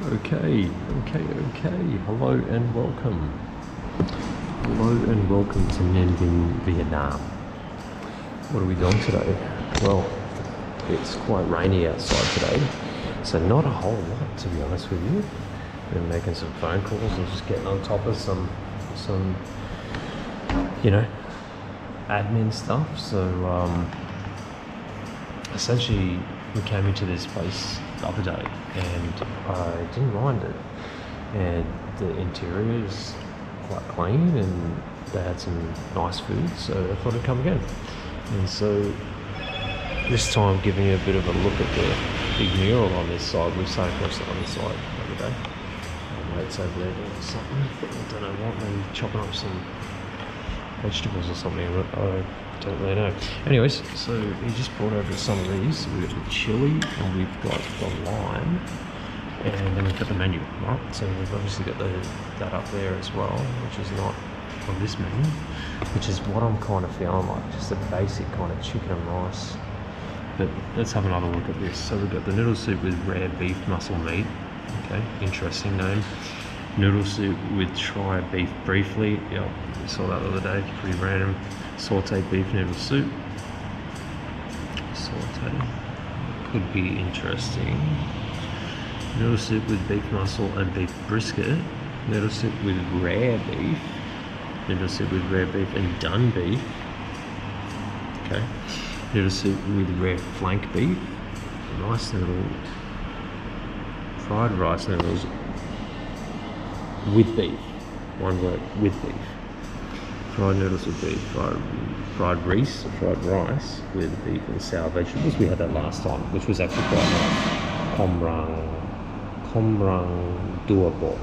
Okay. Hello and welcome. Hello and welcome to Ninh Binh Vietnam. What are we doing today? Well, it's quite rainy outside today, so not a whole lot, to be honest with you. Been making some phone calls and just getting on top of some admin stuff. So essentially we came into this place the other day and I didn't mind it, and the interior is quite clean and they had some nice food, so I thought I'd come again. And so this time giving you a bit of a look at the big mural on this side. We've sat across the other side the other day. Mates over there doing something, I don't know what, maybe chopping up some vegetables or something. I don't really know. Anyways, so he just brought over some of these. We've got the chili and we've got the lime, and then we've got the menu, right? So we've obviously got that up there as well, which is not on this menu, which is what I'm kind of feeling like, just a basic kind of chicken and rice. But let's have another look at this. So we've got the noodle soup with rare beef muscle meat. Okay, interesting name. Noodle soup with try beef briefly. Yep, we saw that the other day, pretty random. Sauteed beef noodle soup. Saute. Could be interesting. Noodle soup with beef muscle and beef brisket. Noodle soup with rare beef. Noodle soup with rare beef and done beef. Okay. Noodle soup with rare flank beef. Rice noodle. Fried rice noodles with beef. One word, with beef. Fried noodles with beef. Fried rice with beef and sour vegetables. We had that last time, which was actually quite nice. Komrang doable.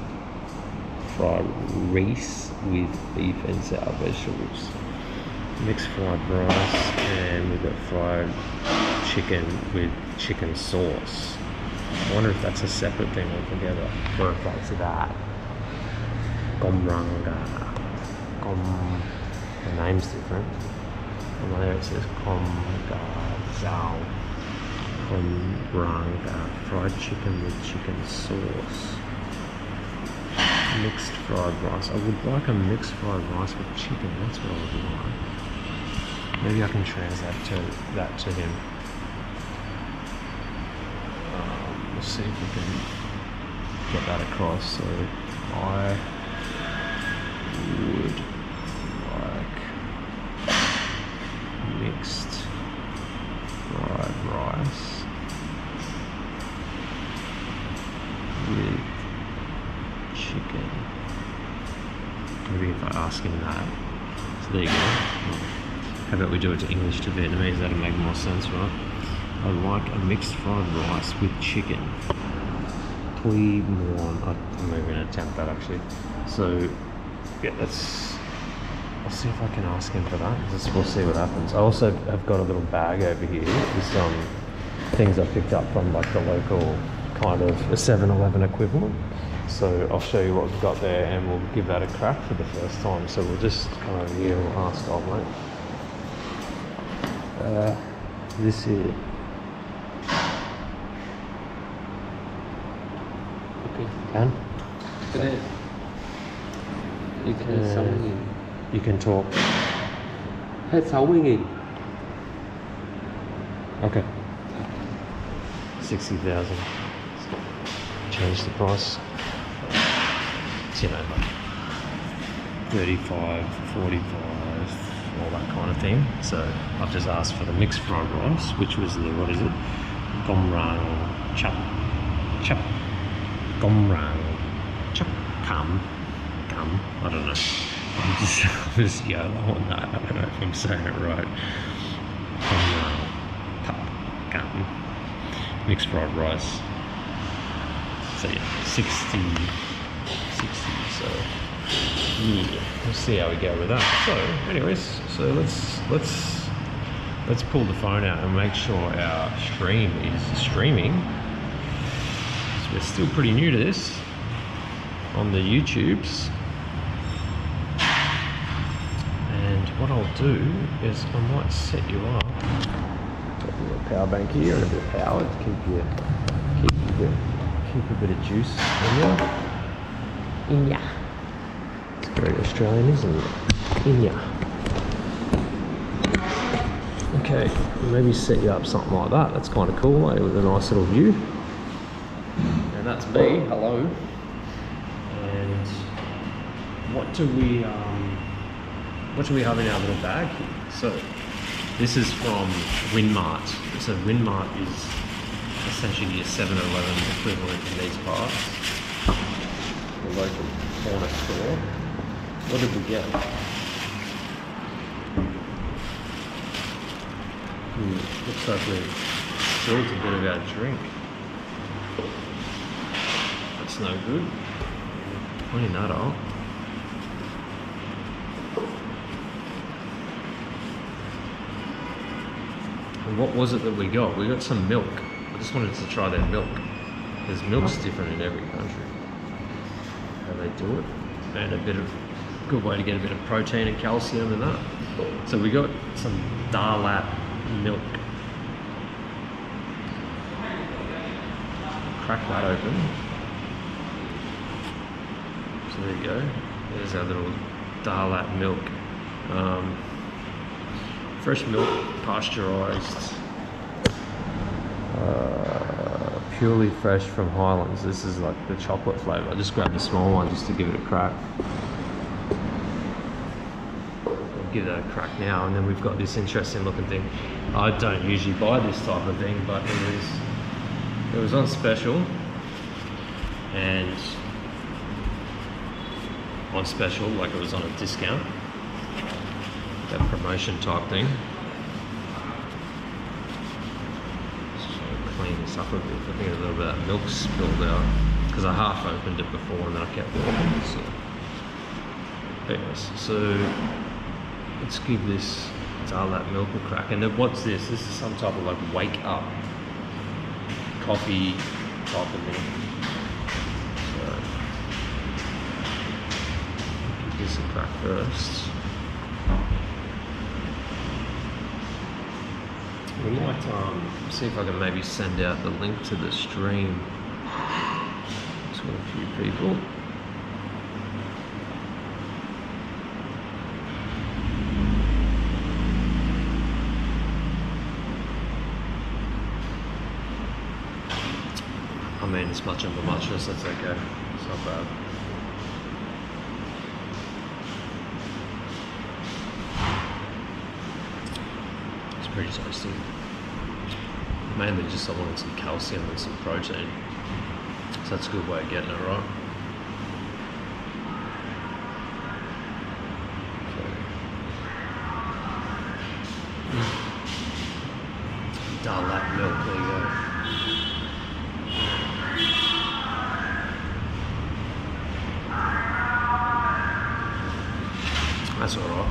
Fried rice with beef and sour vegetables. Mixed fried rice, and we've got fried chicken with chicken sauce. I wonder if that's a separate thing altogether, or if that's that. Komranga. The name's different. And there it says Komga Zao. Komranga. Fried chicken with chicken sauce. Mixed fried rice. I would like a mixed fried rice with chicken. That's what I would like. Maybe I can translate that to him. Let's see if we can get that across. So I would like mixed fried rice with chicken. Maybe if I ask him that. So there you go. How about we do it to English to Vietnamese? That'll make more sense, right? I'd like a mixed fried rice with chicken. Tui muon. I'm maybe going to attempt that actually. So, yeah, I'll see if I can ask him for that. We'll see what happens. I also have got a little bag over here with some things I picked up from like the local kind of a 7-Eleven equivalent. So I'll show you what we've got there and we'll give that a crack for the first time. So we'll just kind of hear or ask old mate. This here. Can? You can talk. Hết 60.000. Okay. 60,000. Change the price. It's, you know, like 35, 45, all that kind of thing. So I've just asked for the mixed fried rice, which was the, what is it? Gomrang chap. Gomrang chap kam. I don't know. I'm just yellow on that. I don't know if I'm saying it right. Gomrang pap kam. Mixed fried rice. So yeah, 60. So yeah, we'll see how we go with that. So anyways, so let's pull the phone out and make sure our stream is streaming. So we're still pretty new to this on the YouTubes. And what I'll do is I might set you up. Got a little power bank here and a bit of power to keep Keep a bit of juice in ya. It's very Australian, isn't it? In ya. Okay, maybe set you up something like that. That's kind of cool, like, with a nice little view. And that's me. Hello. And what do we have in our little bag here? So this is from Winmart. So Winmart is essentially your 7-Eleven equivalent in these parts. The local corner store. What did we get? Looks like we've spilled a bit of our drink. That's no good. Clean that up. And what was it that we got? We got some milk. I just wanted to try their milk. Because milk's different in every country. How they do it. And a bit of good way to get a bit of protein and calcium and that. So we got some Darlat milk. Crack that open. So there you go. There's our little Darlat milk. Fresh milk, pasteurized, purely fresh from Highlands. This is like the chocolate flavor. I just grabbed a small one just to give it a crack. I'll give that a crack now, and then we've got this interesting looking thing. I don't usually buy this type of thing, but it was on special, and on special, like it was on a discount. That promotion type thing. So clean this up a bit. I think a little bit of that milk spilled out because I half opened it before and then I kept walking. So, anyways, so let's give this Darlat milk a crack. And then what's this? This is some type of like wake up coffee type of thing. So give this a crack first. We might see if I can maybe send out the link to the stream to a few people. I mean, it's much of a muchness, that's okay. It's not bad. Pretty tasty. Mainly just I wanted some calcium and some protein. So that's a good way of getting it, right? Okay. Darlat milk, there you go. That's alright.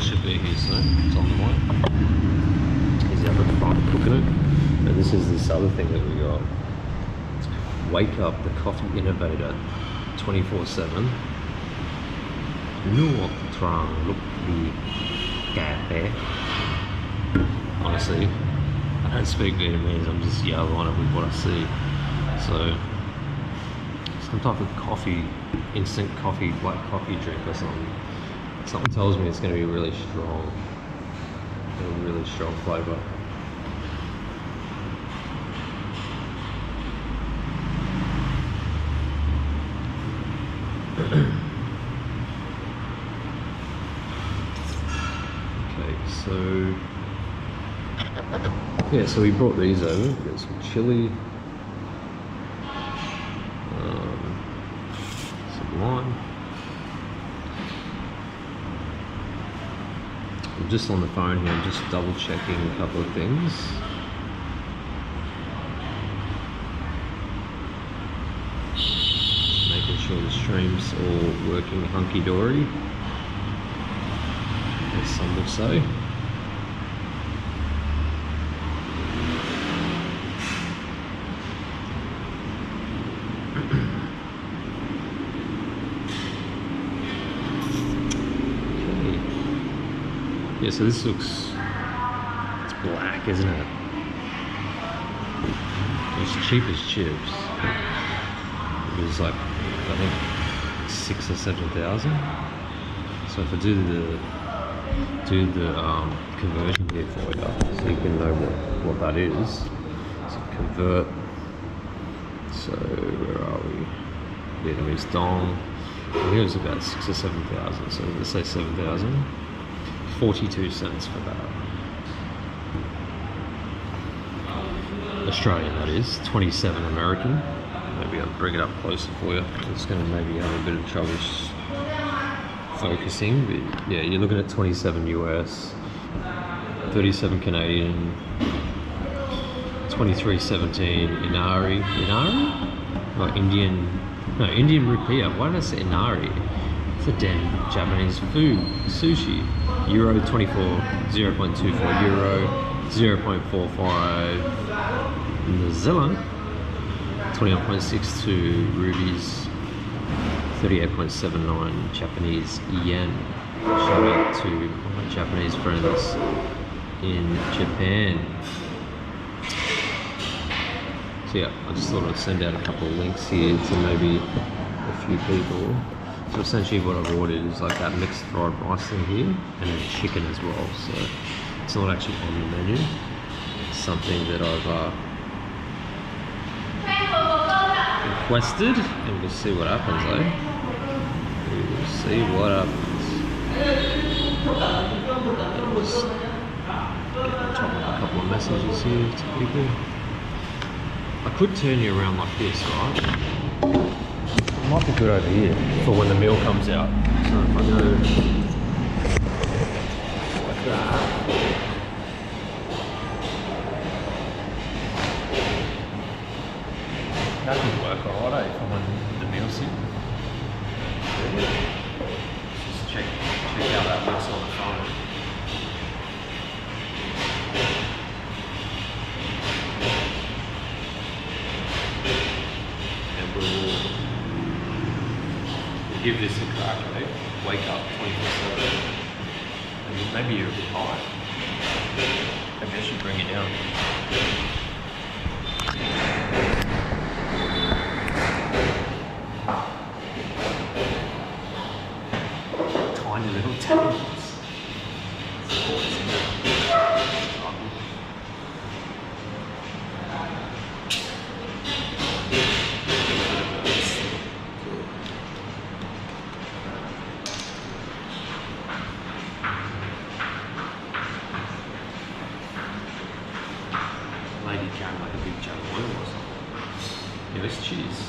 Should be here soon. It's on the way. He's out the front cooking it. And this is this other thing that we got. Wake Up the Coffee Innovator 24/7. Nuot Trang Look the Cafe. Honestly, I don't speak Vietnamese, I'm just yelling on it with what I see. So, some type of coffee, instant coffee, black coffee drink or something. Something tells me it's going to be really strong. A really strong flavour. Okay, so yeah, so we brought these over. We've got some chili, some lime. I'm just on the phone here, I'm just double checking a couple of things. Just making sure the stream's all working hunky-dory, as some would say. Yeah, so this looks, it's black, isn't it? It's cheap as chips. It was like, I think 6,000 or 7,000. So if I do the conversion here for you, so you can know what that is. So convert. So where are we? Vietnamese dong. I think it was about 6,000 or 7,000. So let's say 7,000. 42 cents for that. Australian, that is. 27 American. Maybe I'll bring it up closer for you. It's going to maybe have a bit of trouble focusing, but yeah, you're looking at 27 US, 37 Canadian, 23.17 Inari? Or Indian rupiah. Why did I say Inari? It's a damn Japanese food. Sushi. Euro 24, 0.24 Euro, 0.45 New Zealand, 21.62 rupees, 38.79 Japanese yen. Shout out to my Japanese friends in Japan. So yeah, I just thought I'd send out a couple of links here to maybe a few people. So essentially what I've ordered is like that mixed fried rice thing here, and then chicken as well. So it's not actually on the menu. It's something that I've requested, and we'll see what happens, eh? We'll see what happens. Just get on top of a couple of messages here to people. I could turn you around like this, right? It might be good over here for when the meal comes out. So if I go like that. That could work alright, eh, for when the meal's in. Just check how that looks on the phone. And we'll give this a crack, eh? Wake up 24/7. Maybe you're a bit high. Maybe I should bring you down. Tiny little tables. Maybe carry like a big jug of oil or something. Yeah, it's cheese.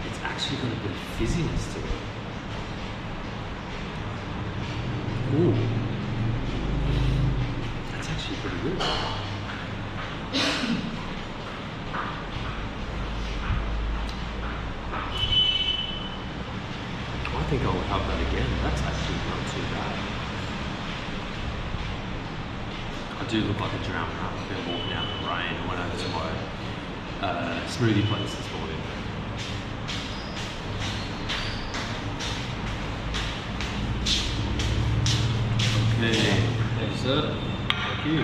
It's actually got a bit of fizziness to it. Ooh. That's actually pretty good. I think I'll have that again. That's actually not too bad. I do look like a drowned rat. I've been walking out in the rain. I went over to my smoothie place this morning. Okay, thanks sir. Thank you.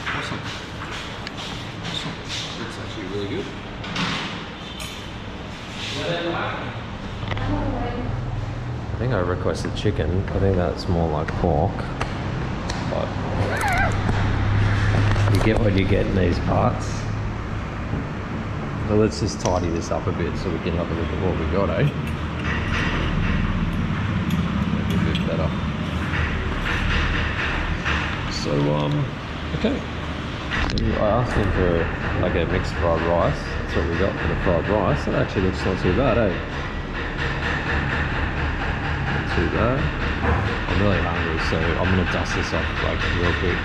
Awesome. That's actually really good. I think I requested chicken. I think that's more like pork. But you get what you get in these parts. So let's just tidy this up a bit so we can have a look at what we got, eh? Maybe a bit better. So, okay. I asked him for like a mixed fried rice. That's what we got for the fried rice. That actually looks not too bad, eh? Not too bad. I'm really hungry, so I'm gonna dust this off like real quick.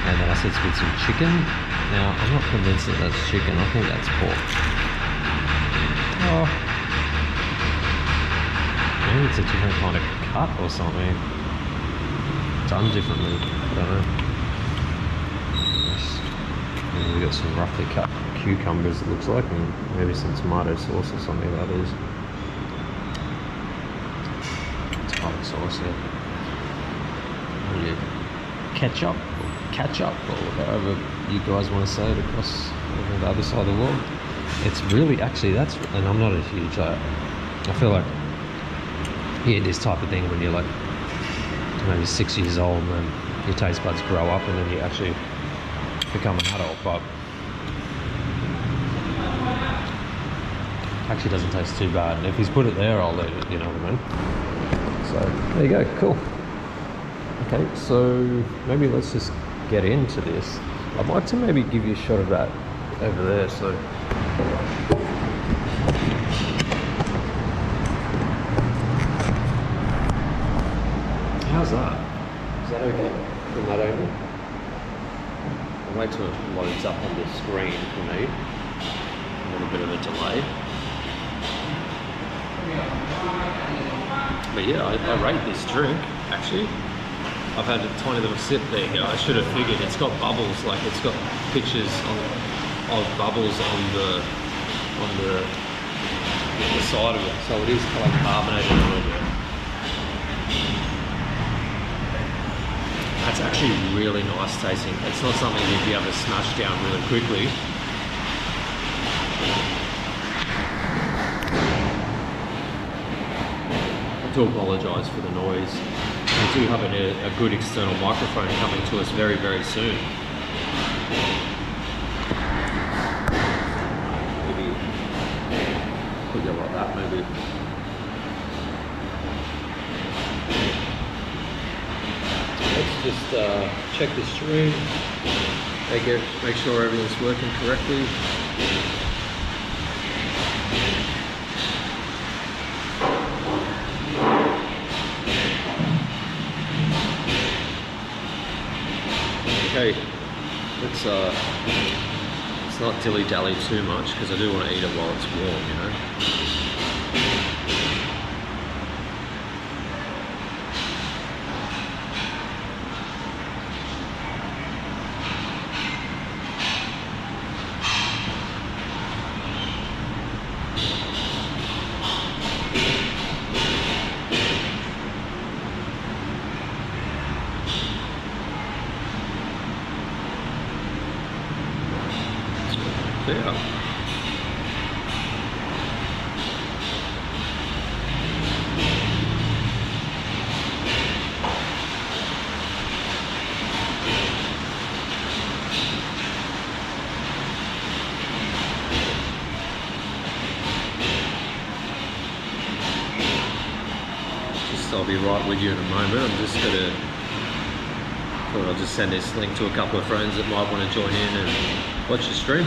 And then I said with some chicken. Now I'm not convinced that that's chicken. I think that's pork. Oh, maybe it's a different kind of cut or something. Done differently. I don't know. And we've got some roughly cut cucumbers, it looks like, and maybe some tomato sauce or something that is. Tomato sauce, yeah. Ketchup or whatever you guys want to say it across on the other side of the world. It's really, actually, that's, and I'm not a huge, I feel like you eat this type of thing when you're like maybe 6 years old, and then your taste buds grow up and then you actually become an adult, but actually doesn't taste too bad. And if he's put it there, I'll eat it, you know what I mean? So there you go, cool. Okay, so maybe let's just get into this. I'd like to maybe give you a shot of that over there. So how's that? Is that okay from that angle? I'll wait till it loads up on the screen for me. A little bit of a delay. But yeah, I rate this drink, actually. I've had a tiny little sip there. I should have figured it's got bubbles, like it's got pictures of bubbles on the side of it. So it is kind of carbonated a little bit. That's actually really nice tasting. It's not something you'd be able to smash down really quickly. I do apologise for the noise. We do have a good external microphone coming to us very, very soon. Maybe put it like that, maybe. Let's just check the stream, make sure everything's working correctly. Okay, let's not dilly-dally too much, because I do want to eat it while it's warm, you know. Yeah. I'll be right with you in a moment. I'm just gonna, I'll just send this link to a couple of friends that might want to join in and watch the stream.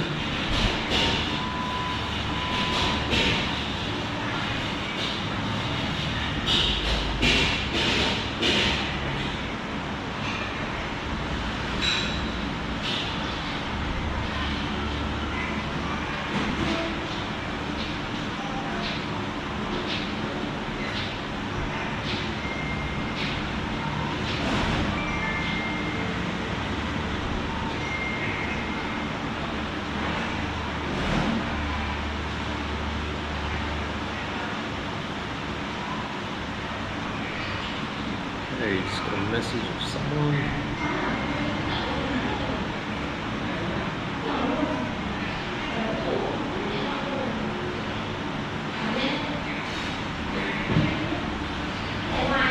Okay, just got a message of someone.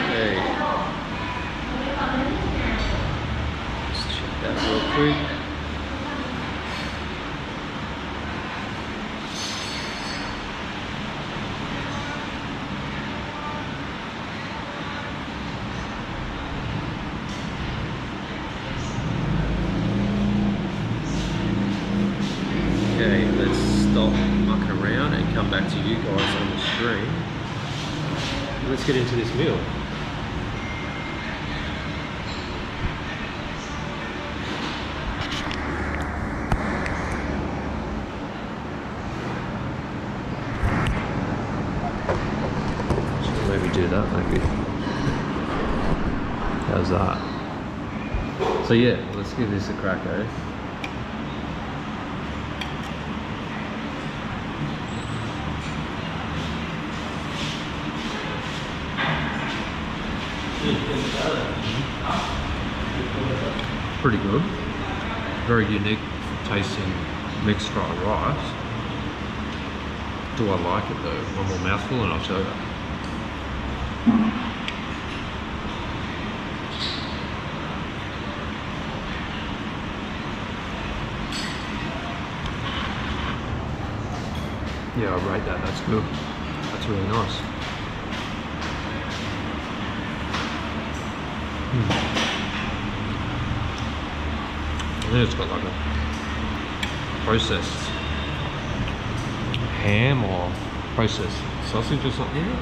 Okay. Let's check that real quick. Okay, let's stop mucking around and come back to you guys on the stream. Let's get into this meal. Should maybe do that, maybe. How's that? So yeah, let's give this a crack, eh? Pretty good. Very unique tasting mixed fried rice. Do I like it though? One more mouthful and I'll show you. Yeah, I rate that. That's good. That's really nice. I think it's got like a processed ham or processed sausage or something in it.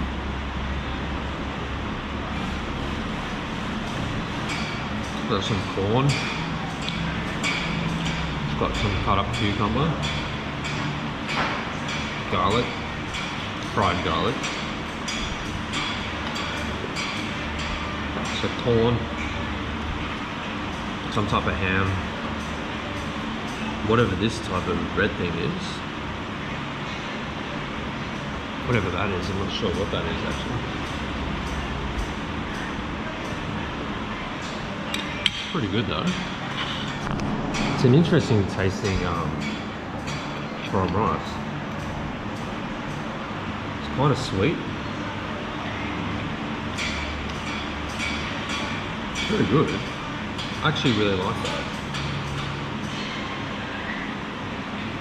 It's got some corn. It's got some cut up cucumber. Garlic. Fried garlic. So corn. Some type of ham. Whatever this type of red thing is. Whatever that is, I'm not sure what that is actually. Pretty good though. It's an interesting tasting fried rice. It's kind of sweet. It's very good. I actually really like that.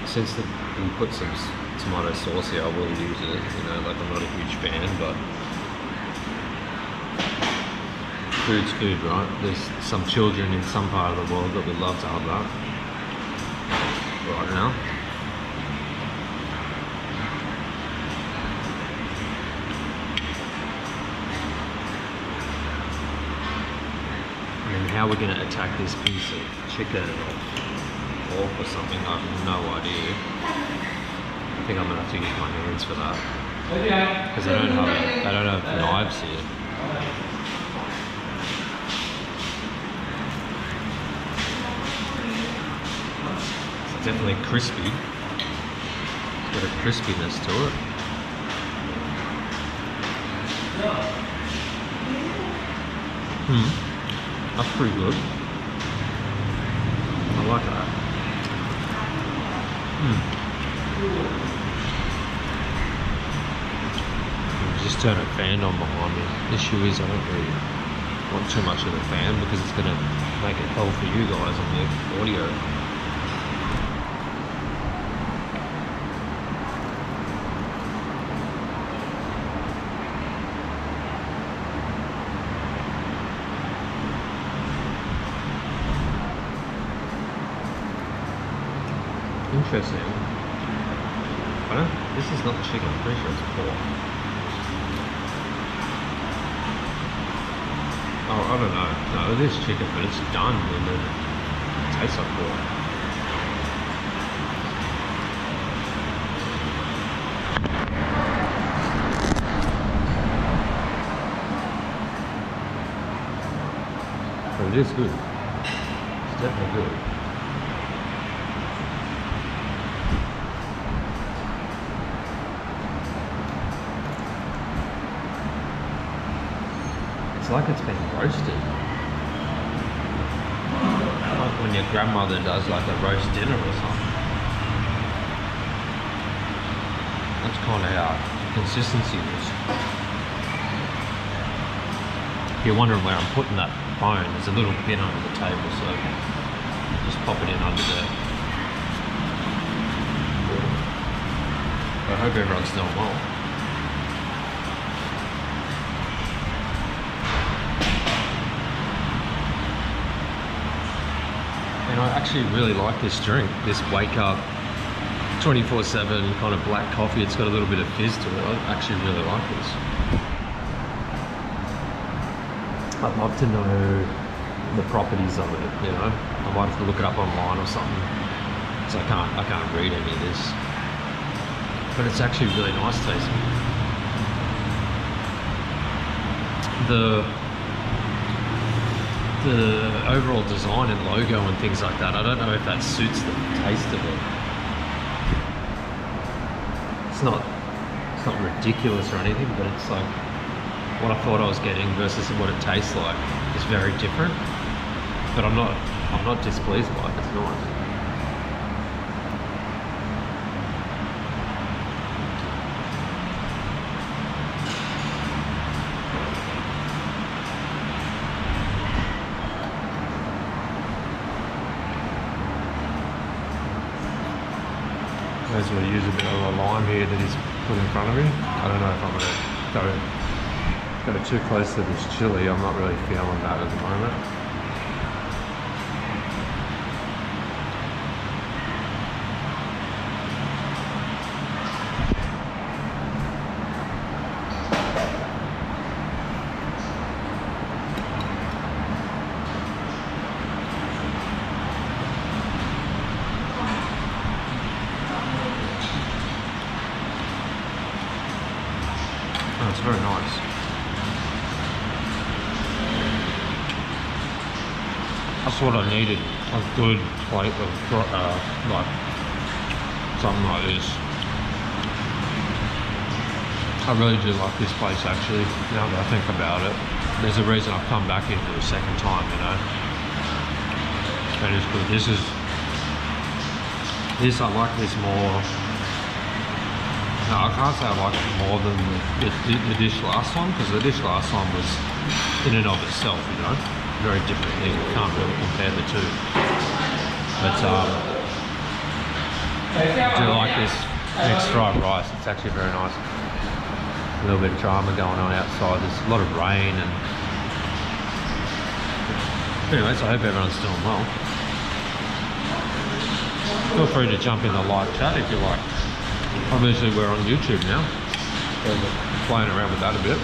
Since we put some tomato sauce here, I will use it. You know, like I'm not a huge fan, but food's food, right? There's some children in some part of the world that would love to have that right now. And how we're going to attack this piece of chicken or pork or something, I have no idea. I think I'm gonna have to use my hands for that because I don't have knives here. It's definitely crispy. It's got a crispiness to it. That's pretty good. I like that. Just turn a fan on behind me. The issue is I don't really want too much of the fan because it's going to make it hell for you guys on the audio. Interesting. This is not chicken, I'm pretty sure it's pork. Oh, I don't know. No, it is chicken, but it's done and it tastes like pork. But it is good. It's definitely good. It's like it's been roasted. Like when your grandmother does like a roast dinner or something. That's kind of how the consistency is. If you're wondering where I'm putting that bone, there's a little pin under the table, so just pop it in under there. I hope everyone's doing well. And I actually really like this drink, this wake up 24/7 kind of black coffee. It's got a little bit of fizz to it. I actually really like this. I'd love to know the properties of it, you know. I might have to look it up online or something. So I can't read any of this. But it's actually really nice tasting. The overall design and logo and things like that, I don't know if that suits the taste of it. It's not ridiculous or anything, but it's like what I thought I was getting versus what it tastes like is very different. But I'm not I'm not displeased by it, it's nice. May as well use a bit of a lime here that he's put in front of me. I don't know if I'm going to go too close to this chili. I'm not really feeling that at the moment. Oh, it's very nice. That's what I needed, a good plate of like something like this. I really do like this place actually, now that I think about it. There's a reason I've come back here for the second time, you know. That is good. This I like this more. No, I can't say I like it more than the dish last time, because the dish last time was in and of itself, you know, very different thing. You can't really compare the two. But I do like this mixed fried rice. It's actually very nice. A little bit of drama going on outside. There's a lot of rain and anyways, I hope everyone's doing well. Feel free to jump in the live chat if you like. Obviously we're on YouTube now, so playing around with that a bit.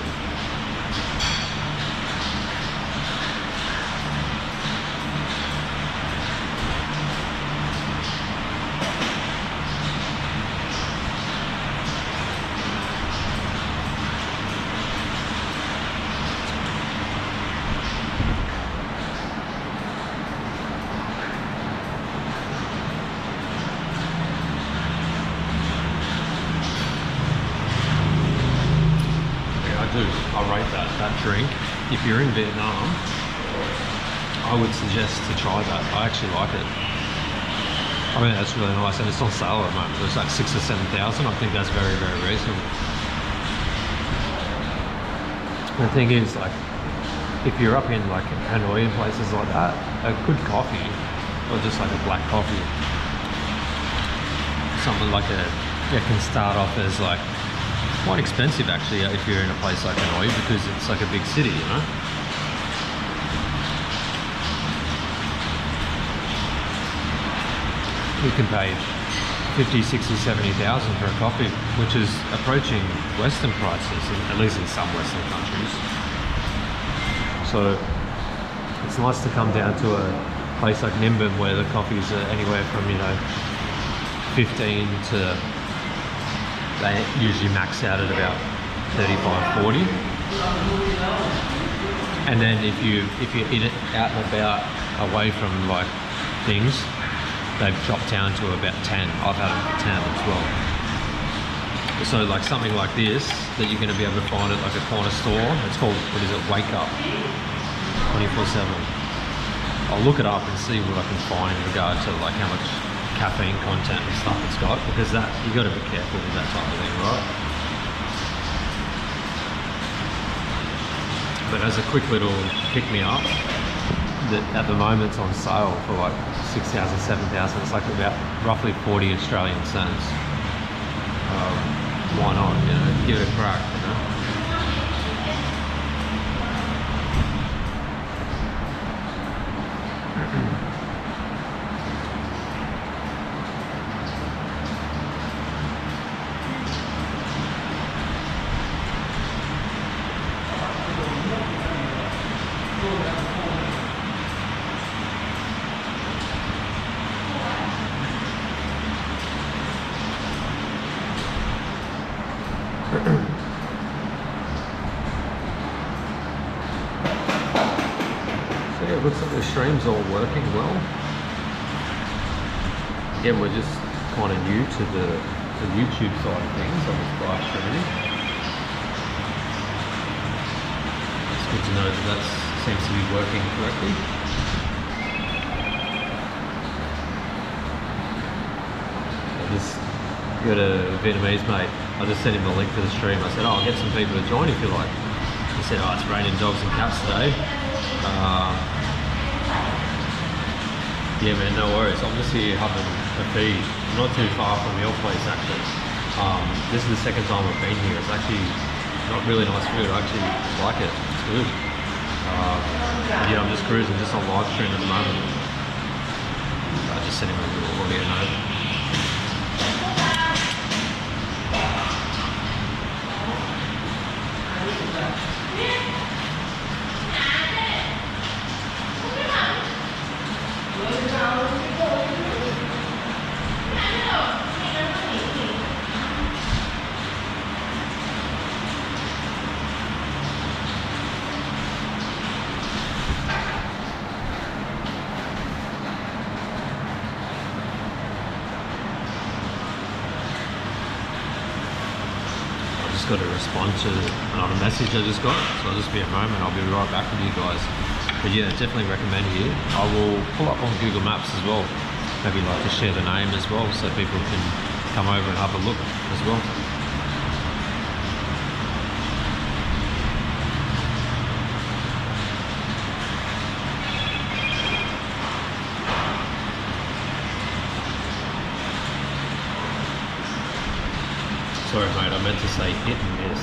I rate that drink. If you're in Vietnam, I would suggest to try that. I actually like it. I mean, that's really nice, and it's on sale at the moment. It's like 6,000 or 7,000. I think that's very, very reasonable. The thing is, like, if you're up in like Hanoi and places like that, a good coffee, or just like a black coffee, something like it can start off as like quite expensive actually if you're in a place like Hanoi, because it's like a big city, you know. You can pay 50, 60, 70,000 for a coffee, which is approaching Western prices, at least in some Western countries. So it's nice to come down to a place like Ninh Binh where the coffees are anywhere from, you know, 15 to, they usually max out at about 35, 40. And then if you're in it out and about away from like things, they've dropped down to about 10. I've had them for 10 as well. So like something like this that you're going to be able to find at like a corner store. It's called, what is it, Wake Up 24/7. I'll look it up and see what I can find in regard to like how much caffeine content and stuff it's got, because that, you got to be careful with that type of thing, right? But as a quick little pick me up, that at the moment it's on sale for like 6,000, 7,000. It's like about roughly 40 Australian cents. Why not? You know, give it a crack. You know. So yeah, it looks like the stream's all working well. Again, we're just kind of new to the YouTube side of things on this live streaming. It's good to know that that seems to be working correctly. got a Vietnamese mate. I just sent him the link to the stream. I said, oh, I'll get some people to join if you like. He said, oh, it's raining dogs and cats today. Yeah, man, no worries. I'm just here having a feed. Not too far from your place, actually. This is the second time I've been here. It's actually not really nice food. I actually like it. It's good. Yeah, I'm just cruising, just on live stream at the moment. I just sent him a little audio note. Got to respond to another message I just got, so I'll just be a moment. I'll be right back with you guys. But yeah, definitely recommend here. I will pull up on Google Maps as well. Maybe like to share the name as well, so people can come over and have a look as well. Sorry mate, I meant to say hit and miss.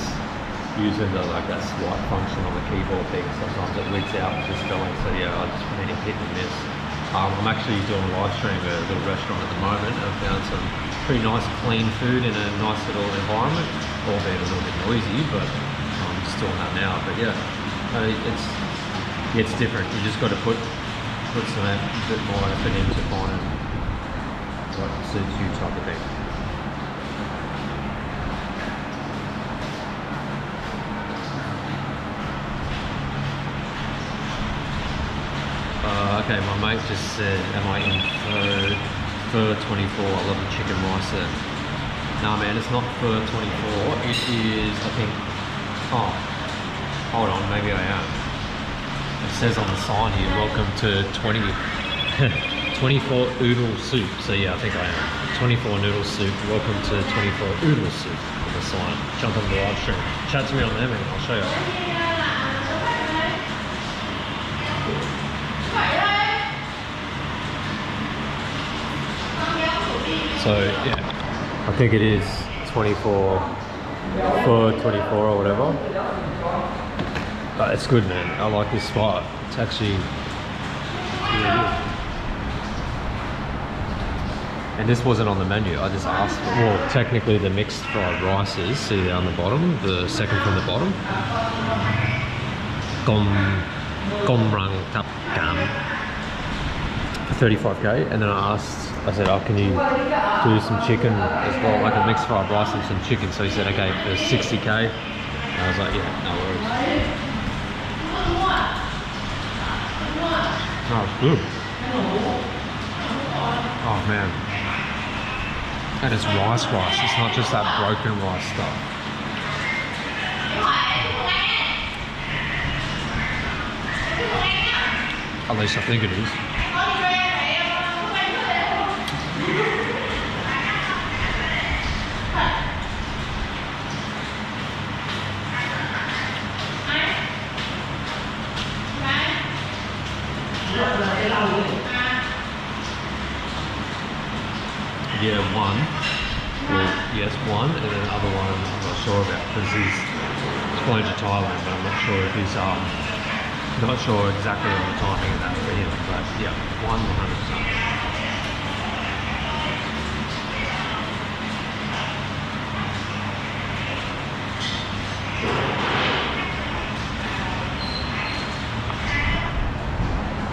Using the that swipe function on the keyboard thing, sometimes it leaks out with the spelling, so yeah, I just mean hit and miss. I'm actually doing a live stream at a little restaurant at the moment. I've found some pretty nice clean food in a nice little environment, albeit a little bit noisy, but I'm just doing that now. But yeah, it's different. You just got to put some a bit more effort into finding what suits you type of thing. Okay, my mate just said, am I in Pho 24? I love the chicken rice there. Nah man, it's not Pho 24. It is, I think, oh, hold on, maybe I am. It says on the sign here, welcome to 24 oodle soup. So yeah, I think I am. 24 noodle soup, welcome to 24 oodle soup on the sign. Jump on the live stream. Chat to me on there, man, I'll show you. So yeah, I think it is 24 for 24 or whatever. But it's good, man. I like this spot. It's actually really good. And this wasn't on the menu. I just asked for, well, technically the mixed fried rices, see there on the bottom, the second from the bottom. Gomrang Tap Gam for 35k, and then I said, oh, can you do some chicken as well, like a mixed fried rice and some chicken? So he said, okay, for 60k. And I was like, yeah, no worries. Oh, it's good. Oh man, that is rice. It's not just that broken rice stuff. At least I think it is. Yeah, one. Well, yes, one, and then the other one I'm not sure about because he's flown to Thailand, but I'm not sure if he's not sure exactly on the timing of that for him. But yeah, one 100%.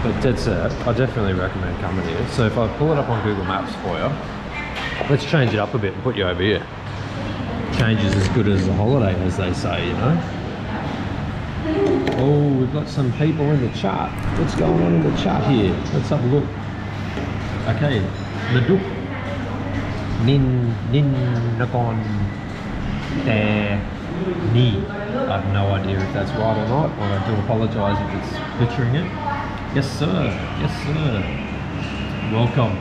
But that's it. I definitely recommend coming here. So if I pull it up on Google Maps for you, let's change it up a bit and put you over here. Change is as good as a holiday, as they say, you know. Oh, we've got some people in the chat. What's going on in the chat here? Let's have a look. Okay, Laduk Nin Nagon There Ni. I have no idea if that's right or not, or I do apologise if it's butchering it. Yes sir, yes sir. Welcome.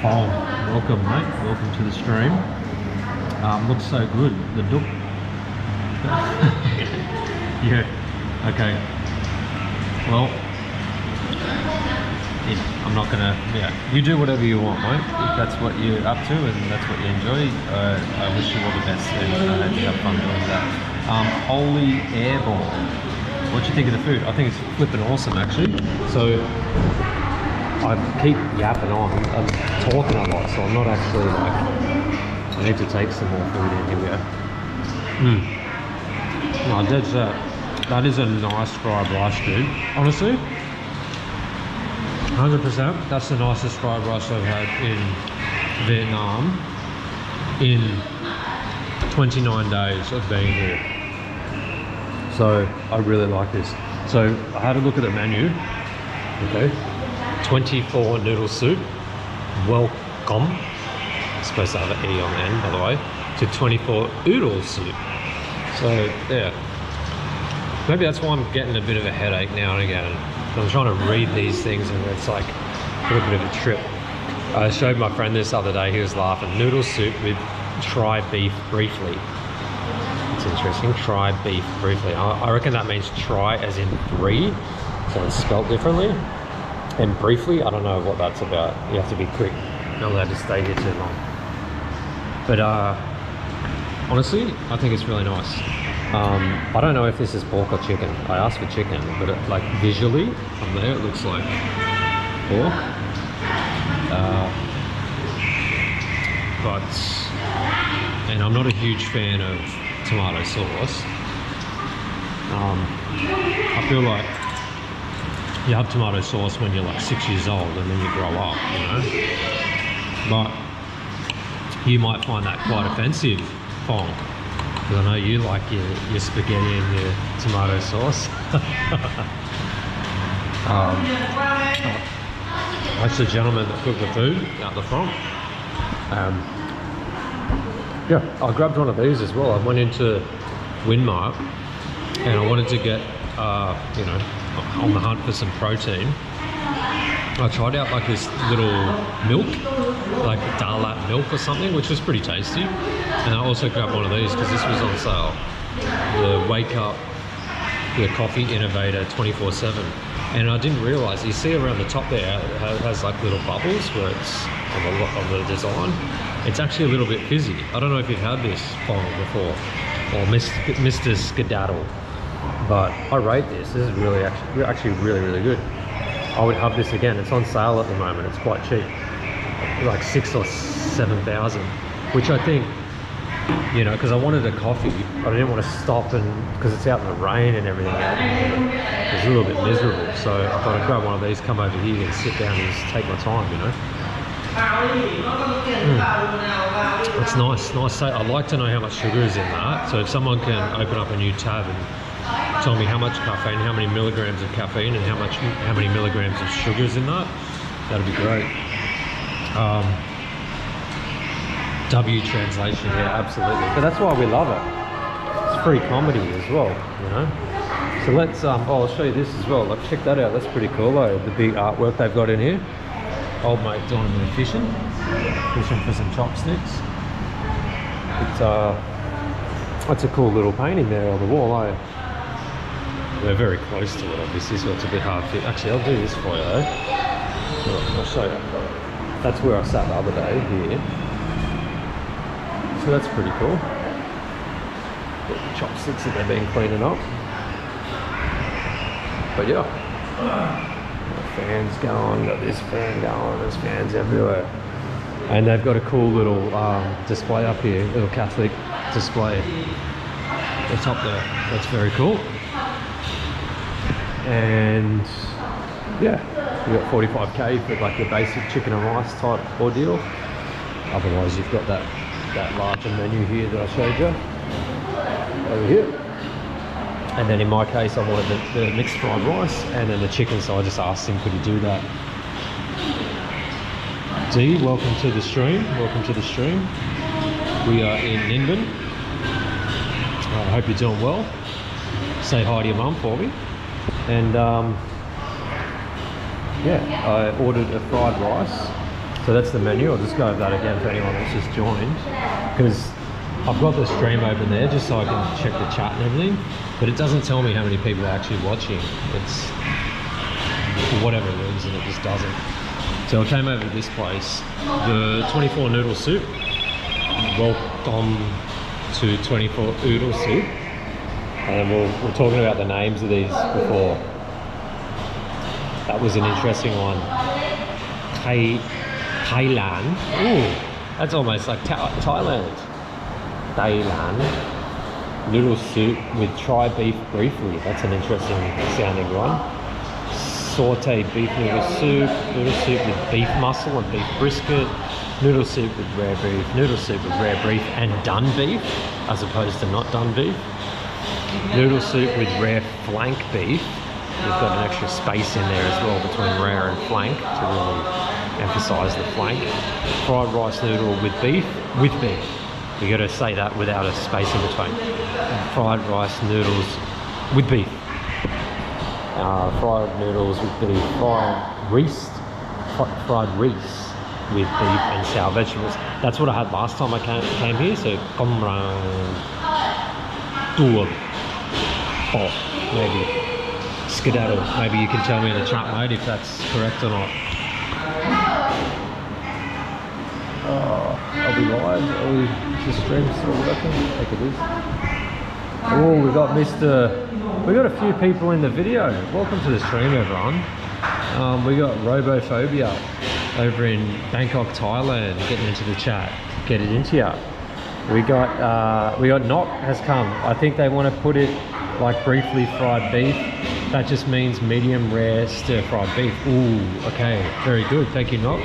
Phong, welcome mate, welcome to the stream. Looks so good, the duck. Yeah, okay. Well, yeah, I'm not gonna, yeah, you do whatever you want, mate. If that's what you're up to and that's what you enjoy, I wish you all the best and I hope you have fun doing that. Holy Airborne. What do you think of the food? I think it's flipping awesome actually. So, I keep yapping on. I'm talking a lot, so I'm not actually like, I need to take some more food in. Here we go. No, dead set. That is a nice fried rice, dude. Honestly, 100%. That's the nicest fried rice I've had in Vietnam in 29 days of being here. So I really like this. So I had a look at the menu. Okay, 24 noodle soup. Welcome. It's supposed to have an E on the end, by the way. To 24 oodle soup. So yeah, maybe that's why I'm getting a bit of a headache now and again. I'm trying to read these things and it's like a little bit of a trip. I showed my friend this other day, he was laughing. Noodle soup with try beef briefly. It's interesting, try beef briefly. I reckon that means try as in 3, so it's spelled differently. And briefly, I don't know what that's about. You have to be quick, not allowed to stay here too long. But honestly, I think it's really nice. I don't know if this is pork or chicken. I asked for chicken, but like visually from there it looks like pork. And I'm not a huge fan of tomato sauce. I feel like you have tomato sauce when you're like 6 years old and then you grow up, you know. But you might find that quite offensive, Phong. Because I know you like your spaghetti and your tomato sauce. That's the gentleman that cooked the food out the front. Yeah, I grabbed one of these as well. I went into Winmart and I wanted to get, you know, on the hunt for some protein. I tried out like this little milk, like Dalat milk or something, which was pretty tasty. And I also grabbed one of these because this was on sale. The Wake Up, the Coffee Innovator 24/7. And I didn't realise, you see around the top there, it has like little bubbles where it's on the design. It's actually a little bit fizzy. I don't know if you've had this before, or Mr. Skedaddle. But I rate this. This is really actually really good. I would have this again. It's on sale at the moment. It's quite cheap, like 6,000 or 7,000, which I think, you know, because I wanted a coffee, but I didn't want to stop and because it's out in the rain and everything. It's a little bit miserable. So I thought I'd grab one of these, come over here and sit down and just take my time, you know. It's nice. I'd like to know how much sugar is in that. So if someone can open up a new tab and tell me how much caffeine, how many milligrams of caffeine and how many milligrams of sugar is in that, that'd be great. W translation, yeah, absolutely. But that's why we love it. It's free comedy as well, you know. So let's, I'll show you this as well. Like, check that out. That's pretty cool, though. The big artwork they've got in here. Old mate doing a bit of fishing for some chopsticks. It's a cool little painting there on the wall, eh? We're very close to it, obviously, so it's a bit hard to... Actually, I'll do this for you, though. I'll show you. That's where I sat the other day, here. So that's pretty cool. Got the chopsticks that they've been cleaning up. But yeah. Got fans going, got this fan going, there's fans everywhere. And they've got a cool little display up here, little Catholic display. It's up there. That's very cool. And yeah, you got 45k for like your basic chicken and rice type ordeal. Otherwise, you've got that larger menu here that I showed you over here. And then in my case, I wanted the mixed fried rice and then the chicken, so I just asked him could he do that. D, welcome to the stream. Welcome to the stream. We are in Ninh Binh. I hope you're doing well. Say hi to your mum for me. And yeah, I ordered a fried rice. So So that's the menu. I'll just go over that again for anyone that's just joined, because I've got the stream open there just so I can check the chat and everything, but it doesn't tell me how many people are actually watching. It's, for whatever reason, it just doesn't. So I came over to this place, the 24 noodle soup. Welcome to 24 noodle soup. And we're talking about the names of these before. That was an interesting one. Thailand. Ooh, that's almost like Thailand. Thailand. Noodle soup with try beef briefly. That's an interesting sounding one. Sauteed beef noodle soup with beef muscle and beef brisket, noodle soup with rare beef, noodle soup with rare beef and done beef, as opposed to not done beef. Noodle soup with rare flank beef. We've got an extra space in there as well between rare and flank to really emphasize the flank. Fried rice noodle with beef, You got to say that without a space in between. Fried rice noodles with beef. Fried noodles with beef, fried reese with beef and sour vegetables. That's what I had last time I came here, so maybe skedaddle. Maybe you can tell me in the chat mode if that's correct or not. I'll be live. Is the stream still working? I think it is. Oh, we got a few people in the video. Welcome to the stream, everyone. We got Robophobia over in Bangkok, Thailand, getting into the chat. Get it into ya. We got Not has come. I think they want to put it like briefly fried beef. That just means medium rare stir fried beef. Ooh, okay, very good. Thank you, Not.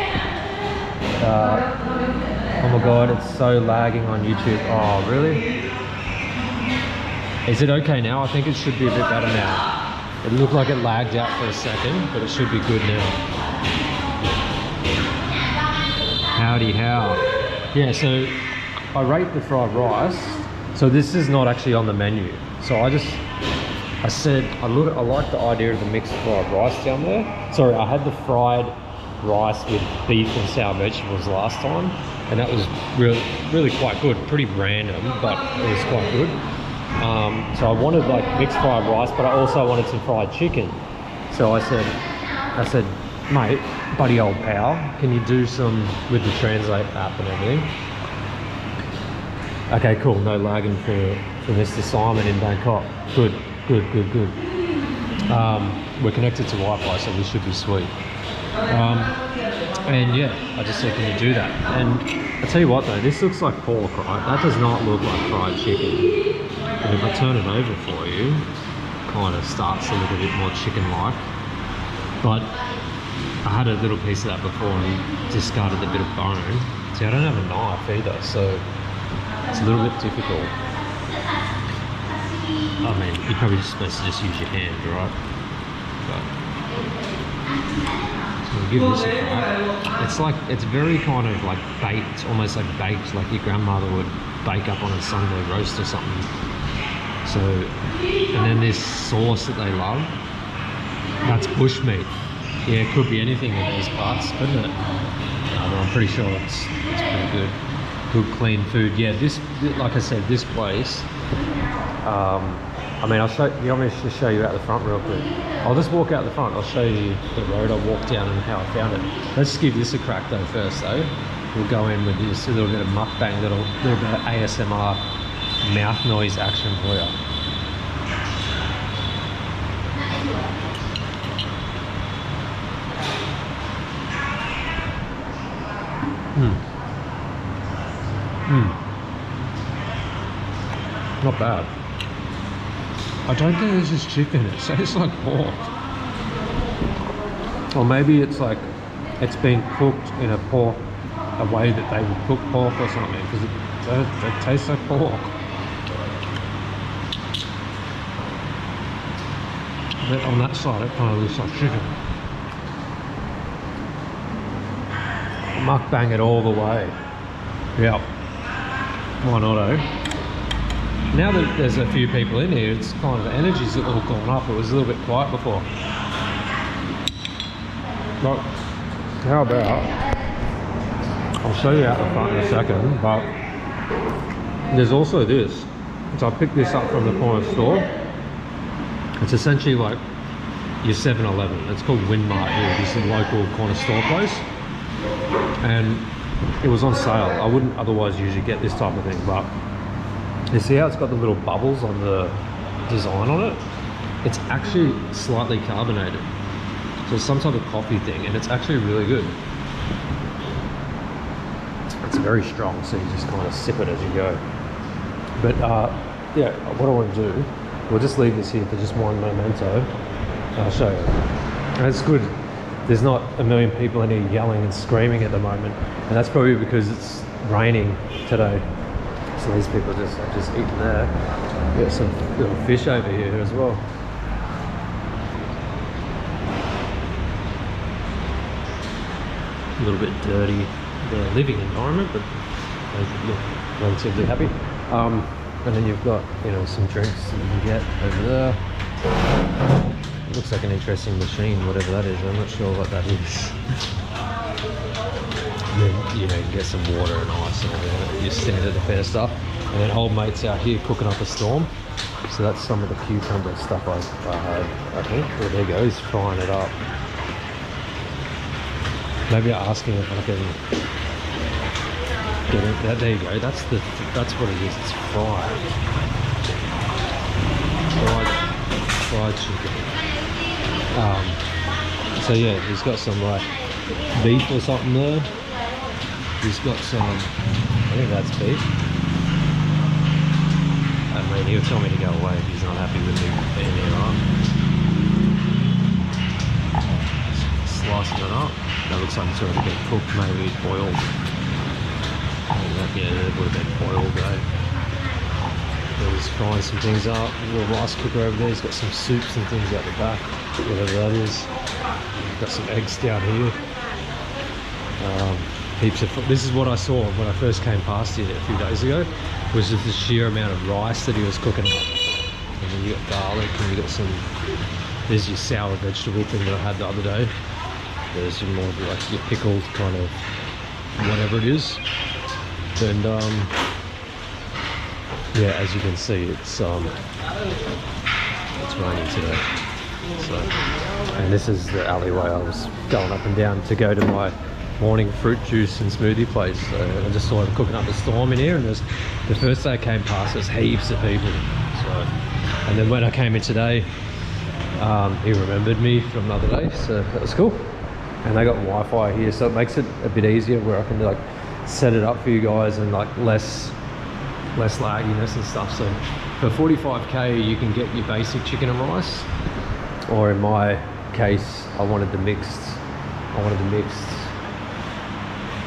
Oh my god, it's so lagging on YouTube. Oh, really? Is it okay now? I think it should be a bit better now. It looked like it lagged out for a second, but it should be good now. Howdy how. Yeah, so I rate the fried rice. So this is not actually on the menu. So I said I like the idea of the mixed fried rice down there. Sorry, I had the fried rice with beef and sour vegetables last time, and that was really quite good. Pretty random, but it was quite good. So I wanted like mixed fried rice, but I also wanted some fried chicken. So I said, mate, buddy old pal, can you do some with the Translate app and everything? Okay, cool. No lagging for Mr. Simon in Bangkok. Good. We're connected to Wi-Fi, so this should be sweet. And yeah, I just said, can you do that? And I tell you what though, this looks like pork, right? That does not look like fried chicken. And if I turn it over for you, kind of starts to look a bit more chicken-like. But I had a little piece of that before and discarded the bit of bone. See, I don't have a knife either, so it's a little bit difficult. I mean, you're probably just supposed to just use your hand, right? But so we'll give this a try. It's very kind of like baked, almost like baked, like your grandmother would bake up on a Sunday roast or something. So, and then this sauce that they love, that's bushmeat. Yeah, it could be anything in these parts, couldn't it? But I'm pretty sure it's pretty good. Good, clean food. Yeah, this, like I said, this place, I mean, you want me to show you out the front real quick? I'll just walk out the front. I'll show you the road I walked down and how I found it. Let's give this a crack though first though. We'll go in with this, a little bit of mukbang, little bit of ASMR mouth noise action for you. Not bad. I don't think it's just chicken, it tastes like pork. Or maybe it's like, it's been cooked in a way that they would cook pork or something, because it tastes like pork. But on that side it kind of looks like chicken. Mukbang it all the way. Yep. Why not, eh? Now that there's a few people in here, it's kind of, the energy's all gone up. It was a little bit quiet before. But how about I'll show you out the front in a second, but there's also this. So I picked this up from the corner store. It's essentially like your 7-Eleven. It's called Windmart here. This is a local corner store place. And it was on sale. I wouldn't otherwise usually get this type of thing, but you see how it's got the little bubbles on the design on it? It's actually slightly carbonated. So it's some type of coffee thing, and it's actually really good. It's very strong, so you just kind of sip it as you go. But yeah, what I want to do, we'll just leave this here for just one memento. I'll show you. And it's good. There's not a million people in here yelling and screaming at the moment, and that's probably because it's raining today. So these people are just eating there. We've got some little fish over here as well. A little bit dirty, the living environment, but they look relatively happy. And then you've got, you know, some drinks that you can get over there. Looks like an interesting machine, whatever that is. I'm not sure what that is. And then, you know, you can get some water and ice and all that. Your standard affair stuff. And then old mate's out here cooking up a storm. So that's some of the cucumber stuff I had, I think. Well, there you go, he's frying it up. Maybe I'll ask him if I can get it. There you go, that's what it is, it's fried. Fried chicken. So yeah, he's got some like beef or something there. He's got some, I think that's beef. I mean, he'll tell me to go away if he's not happy with me being here, right? Slicing it up. That looks like it's already been cooked, maybe boiled. Yeah, it would have been boiled though. He's frying some things up. A little rice cooker over there. He's got some soups and things out the back, whatever that is. Got some eggs down here. Heaps of. This is what I saw when I first came past here a few days ago. Was just the sheer amount of rice that he was cooking up. And then you got garlic, and you got some. There's your sour vegetable thing that I had the other day. There's your more like your pickled kind of whatever it is. And yeah, as you can see, it's raining today. So, and this is the alleyway I was going up and down to go to my morning fruit juice and smoothie place. So I just saw him cooking up a storm in here, and there's the first day I came past, there's heaps of people. So, and then when I came in today, he remembered me from another day, so that was cool. And they got Wi-Fi here, so it makes it a bit easier where I can like set it up for you guys and like less lagginess and stuff. So for 45k you can get your basic chicken and rice, or in my case I wanted the mixed,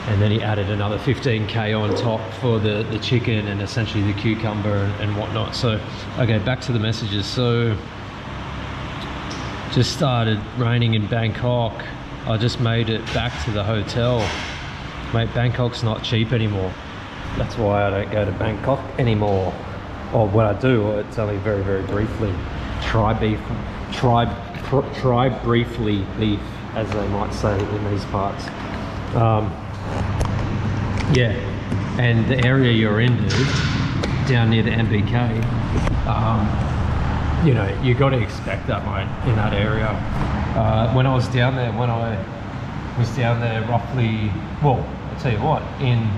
and then he added another 15k on top for the chicken and essentially the cucumber and whatnot. So okay, back to the messages. So just started raining in Bangkok. I just made it back to the hotel. Mate, Bangkok's not cheap anymore. That's why I don't go to Bangkok anymore. Or when I do, it's only very, very briefly. Try briefly beef, as they might say in these parts. Yeah, and the area you're in, dude, down near the MBK, you know, you got to expect that, mate, in that area. When I was down there, roughly, well, I'll tell you what, in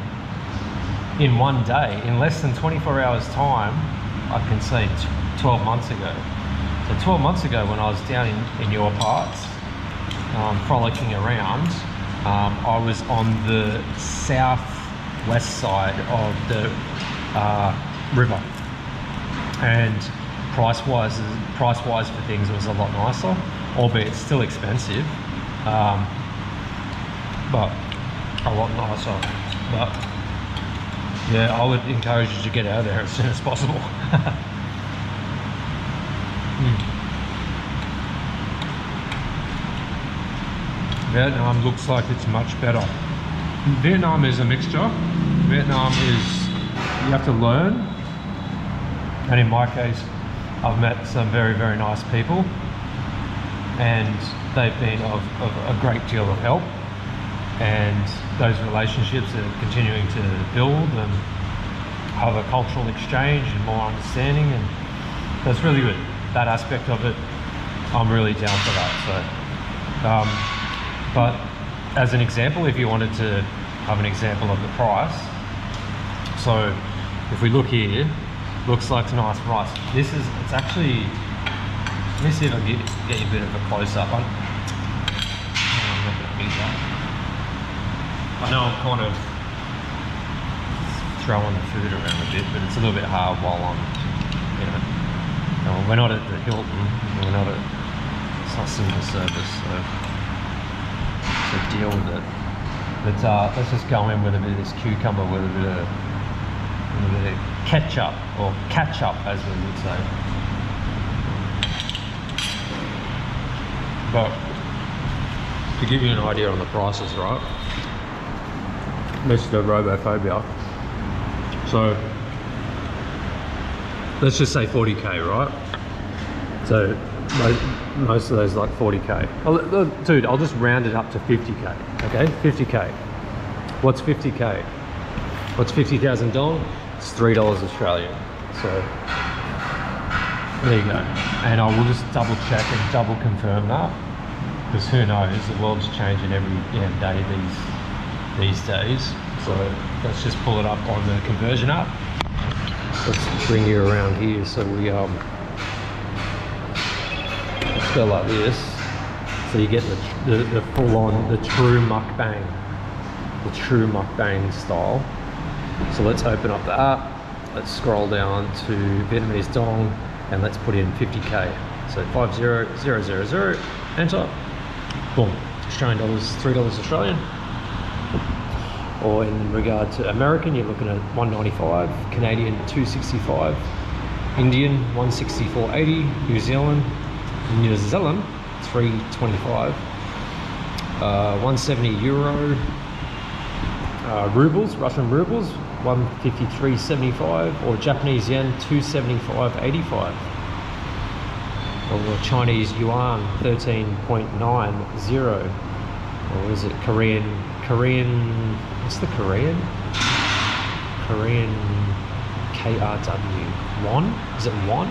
one day, in less than 24 hours time, I can say 12 months ago. So 12 months ago when I was down in your parts, frolicking around, I was on the southwest side of the river, and price-wise for things it was a lot nicer, albeit still expensive, but a lot nicer. But yeah, I would encourage you to get out of there as soon as possible. Vietnam looks like it's much better. Vietnam is a mixture. Vietnam is, you have to learn, and in my case I've met some very, very nice people, and they've been of a great deal of help. and those relationships are continuing to build and have a cultural exchange and more understanding, and that's really good. That aspect of it, I'm really down for that. So, but as an example, if you wanted to have an example of the price, so if we look here, looks like it's nice price. It's actually, let me see if I can get you a bit of a close-up. I'm not going to beat that. I know I'm kind of throwing the food around a bit, but it's a little bit hard while I'm, you know, we're not at the Hilton, we're not at, it's not single service, so deal with it. But let's just go in with a bit of this cucumber with a bit of ketchup, or catch-up as we would say. But to give you an idea on the prices, right? This is the Robophobia. So let's just say 40k, right? So most of those like 40k. Dude, I'll just round it up to 50k. Okay, 50k. What's 50k? What's 50,000 Dong? It's $3 Australian. So there you go. And I will just double check and double confirm that, because who knows, the world's changing every day these days. So let's just pull it up on the conversion app. Let's bring you around here. So we let's go like this. So you get the full on, the true mukbang style. So let's open up the app, let's scroll down to Vietnamese Dong, and let's put in 50k. So 50000, enter, boom, Australian dollars, $3 Australian. Or in regard to American, you're looking at 195, Canadian 265, Indian 164.80, New Zealand 325, 170 euro, rubles, Russian rubles 153.75, or Japanese yen 275.85, or Chinese yuan 13.90, or is it Korean, what's the Korean KRW, won, is it won,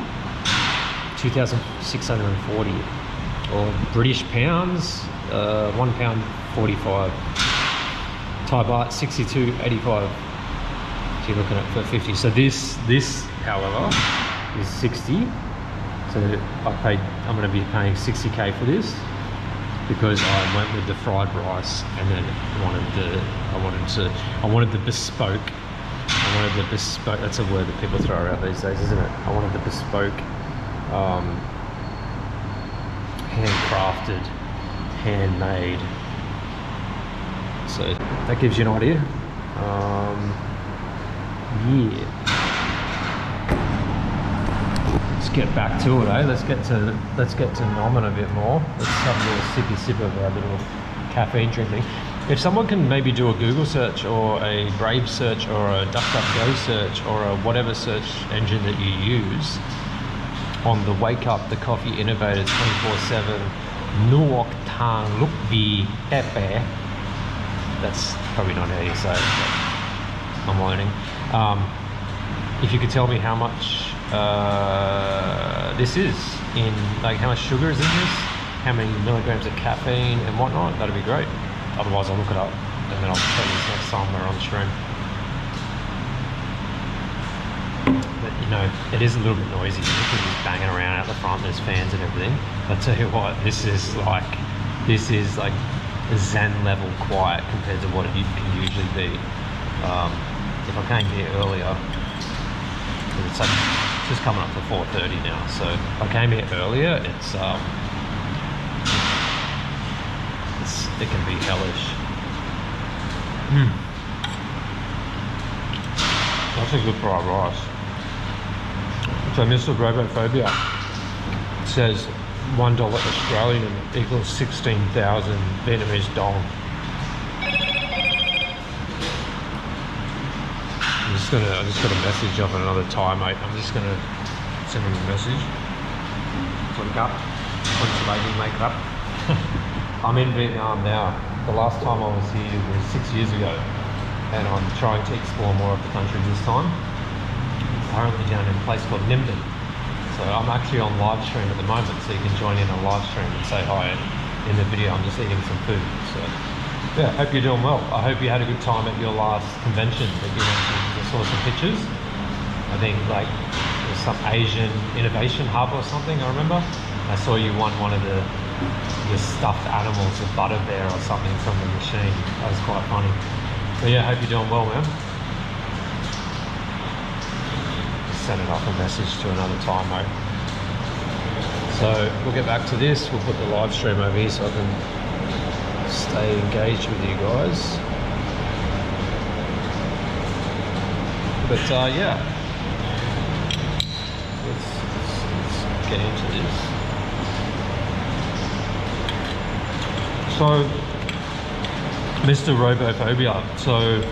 2,640, or British pounds, £1.45, Thai baht 62.85. So you're looking at for 50. So this however is 60. So I'm going to be paying 60k for this, because I went with the fried rice, and then I wanted the bespoke. That's a word that people throw around these days, isn't it? I wanted the bespoke, handcrafted, handmade. So that gives you an idea. Yeah. Let's get back to it, eh? Let's get to nomming a bit more. Let's have a little sippy sip of our little caffeine drinking. If someone can maybe do a Google search, or a Brave search, or a DuckDuckGo search, or a whatever search engine that you use, on the Wake Up the Coffee Innovator 24/7 Nuoc Tang Luk Vi Tepe. That's probably not how you say it, but I'm learning. If you could tell me how much this is in, like how much sugar is in this, how many milligrams of caffeine and whatnot, that'd be great. Otherwise I'll look it up, and then I'll tell you this next time we're on the stream. But you know, it is a little bit noisy because it's banging around out the front, there's fans and everything. I'll tell you what, this is like Zen level quiet compared to what it can usually be. If I came here earlier, it's just coming up to 4:30 now, so if I came here earlier, it can be hellish. That's a good fried rice. So Mr. Robophobia says $1 Australian equals 16,000 Vietnamese Dong. I just got a message of another Thai mate. I'm just gonna send him a message. Wake up. What's the lady make up? I'm in Vietnam now. The last time I was here was 6 years ago, and I'm trying to explore more of the country this time. Currently down in a place called Ninh Binh. So I'm actually on live stream at the moment, so you can join in on live stream and say hi in the video. I'm just eating some food. So yeah, hope you're doing well. I hope you had a good time at your last convention that you went to. I saw some pictures. I think like there's some Asian innovation hub or something, I remember. I saw you won one of your stuffed animals, a butter bear or something from the machine. That was quite funny. But yeah, hope you're doing well, man. Send it off a message to another time, mate. So we'll get back to this. We'll put the live stream over here so I can stay engaged with you guys. But yeah, let's get into this. So, Mr. Robophobia, so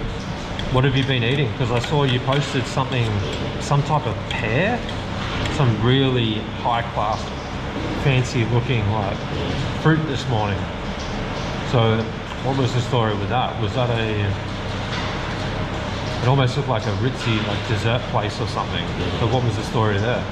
what have you been eating? Because I saw you posted something, some type of pear, some really high class, fancy looking like fruit this morning. So what was the story with that? Was that it almost looked like a ritzy like dessert place or something. So what was the story there?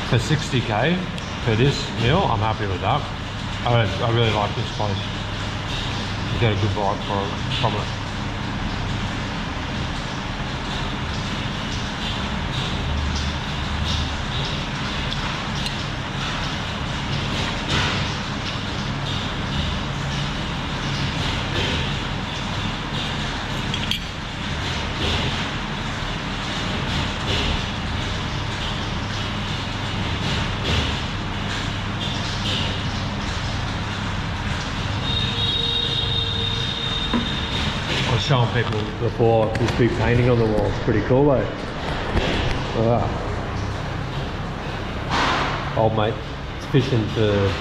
For 60k for this meal, I'm happy with that. I really like this place. You get a good vibe from it. Showing people before this big painting on the wall. It's pretty cool, though. Old mate, it's fishing for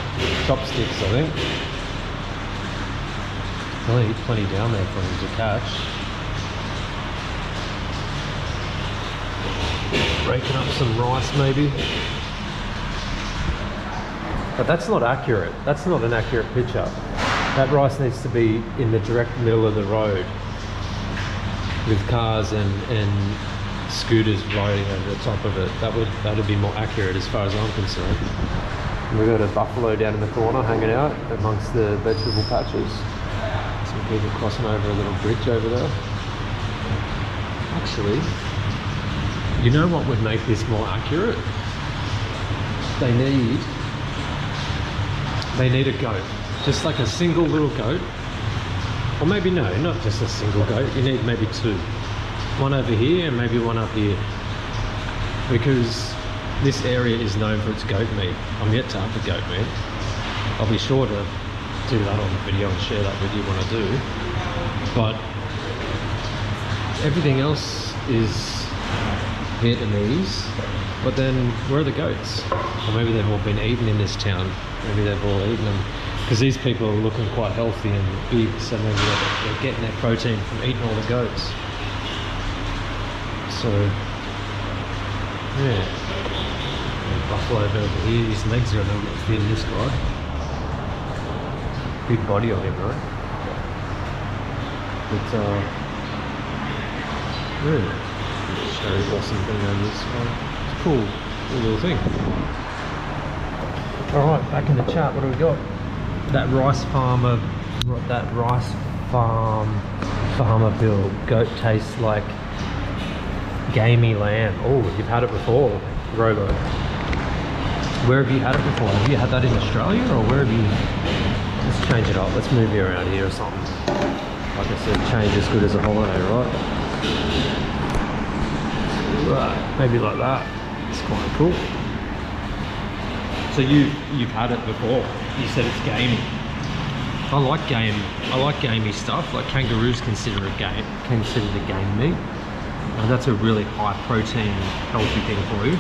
chopsticks, I think. Plenty down there for him to catch. Breaking up some rice, maybe. But that's not accurate. That's not an accurate picture. That rice needs to be in the direct middle of the road, with cars and scooters riding over the top of it. That'd be more accurate as far as I'm concerned. And we've got a buffalo down in the corner hanging out amongst the vegetable patches. Some people crossing over a little bridge over there. Actually, you know what would make this more accurate? They need a goat. Just like a single little goat. Or maybe no, not just a single goat. You need maybe two. One over here and maybe one up here. Because this area is known for its goat meat. I'm yet to have the goat meat. I'll be sure to do that on the video and share that with you when I do. But everything else is Vietnamese. But then where are the goats? Or maybe they've all been eaten in this town. Maybe they've all eaten them. Because these people are looking quite healthy and big, so maybe they're getting their protein from eating all the goats. So, yeah. Buffalo over here, his legs are a little bit thin, this guy. Big body on him, right? But, yeah. Cherry blossom thing on this one. It's a cool little thing. Alright, back in the chat, what do we got? That rice farmer bill. Goat tastes like gamey lamb. Oh, you've had it before, Robo. Where have you had it before? Have you had that in Australia, or where have you? Let's change it up. Let's move you around here or something. Like I said, change is good as a holiday, right? Right, maybe like that. It's quite cool. So you've had it before. You said it's gamey. I like gamey stuff. Like kangaroos considered a game meat. And that's a really high protein, healthy thing for you.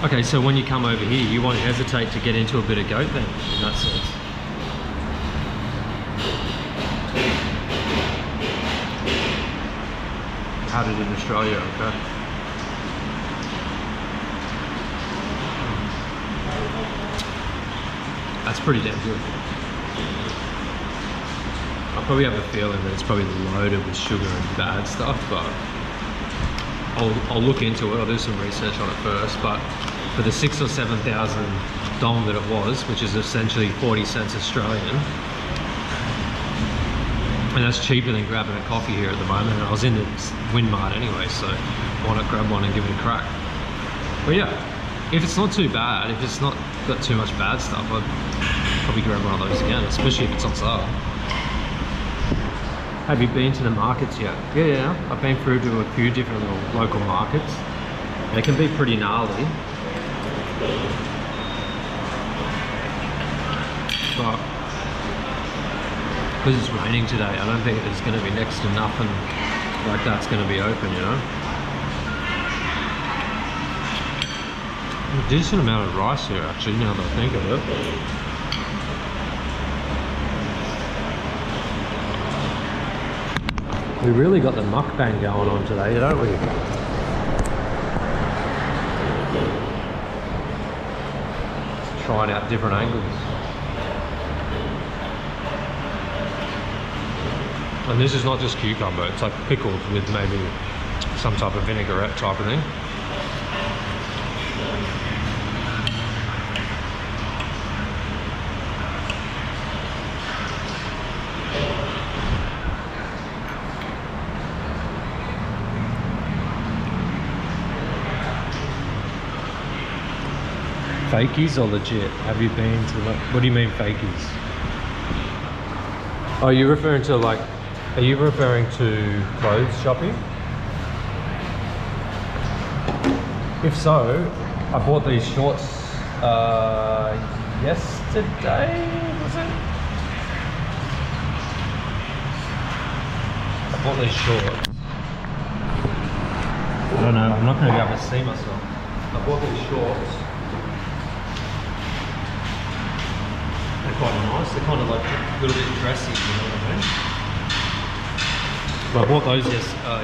Okay, so when you come over here, you won't hesitate to get into a bit of goat then, in that sense. Had it in Australia, okay. That's pretty damn good. I probably have a feeling that it's probably loaded with sugar and bad stuff, but I'll look into it. I'll do some research on it first. But for the 6,000 or 7,000 dong that it was, which is essentially 40 cents Australian, and that's cheaper than grabbing a coffee here at the moment. And I was in the Winmart anyway, so why not grab one and give it a crack? But yeah, if it's not too bad, if it's not got too much bad stuff, I'd probably grab one of those again, especially if it's on sale. Have you been to the markets yet? Yeah, I've been through to a few different little local markets. They can be pretty gnarly. But because it's raining today, I don't think there's going to be next to nothing like that's going to be open, you know? A decent amount of rice here actually, now that I think of it. We really got the mukbang going on today, don't we? Just trying out different angles. And this is not just cucumber, it's like pickled with maybe some type of vinaigrette type of thing. Fakies or legit? Have you been to like, what do you mean fakies? Are you referring to like, are you referring to clothes shopping? If so, I bought these shorts yesterday, was it? I bought these shorts. I don't know, I'm not going to be able to see myself. I bought these shorts. They're quite nice, they're kind of like a little bit dressy, you know what I mean? But I bought those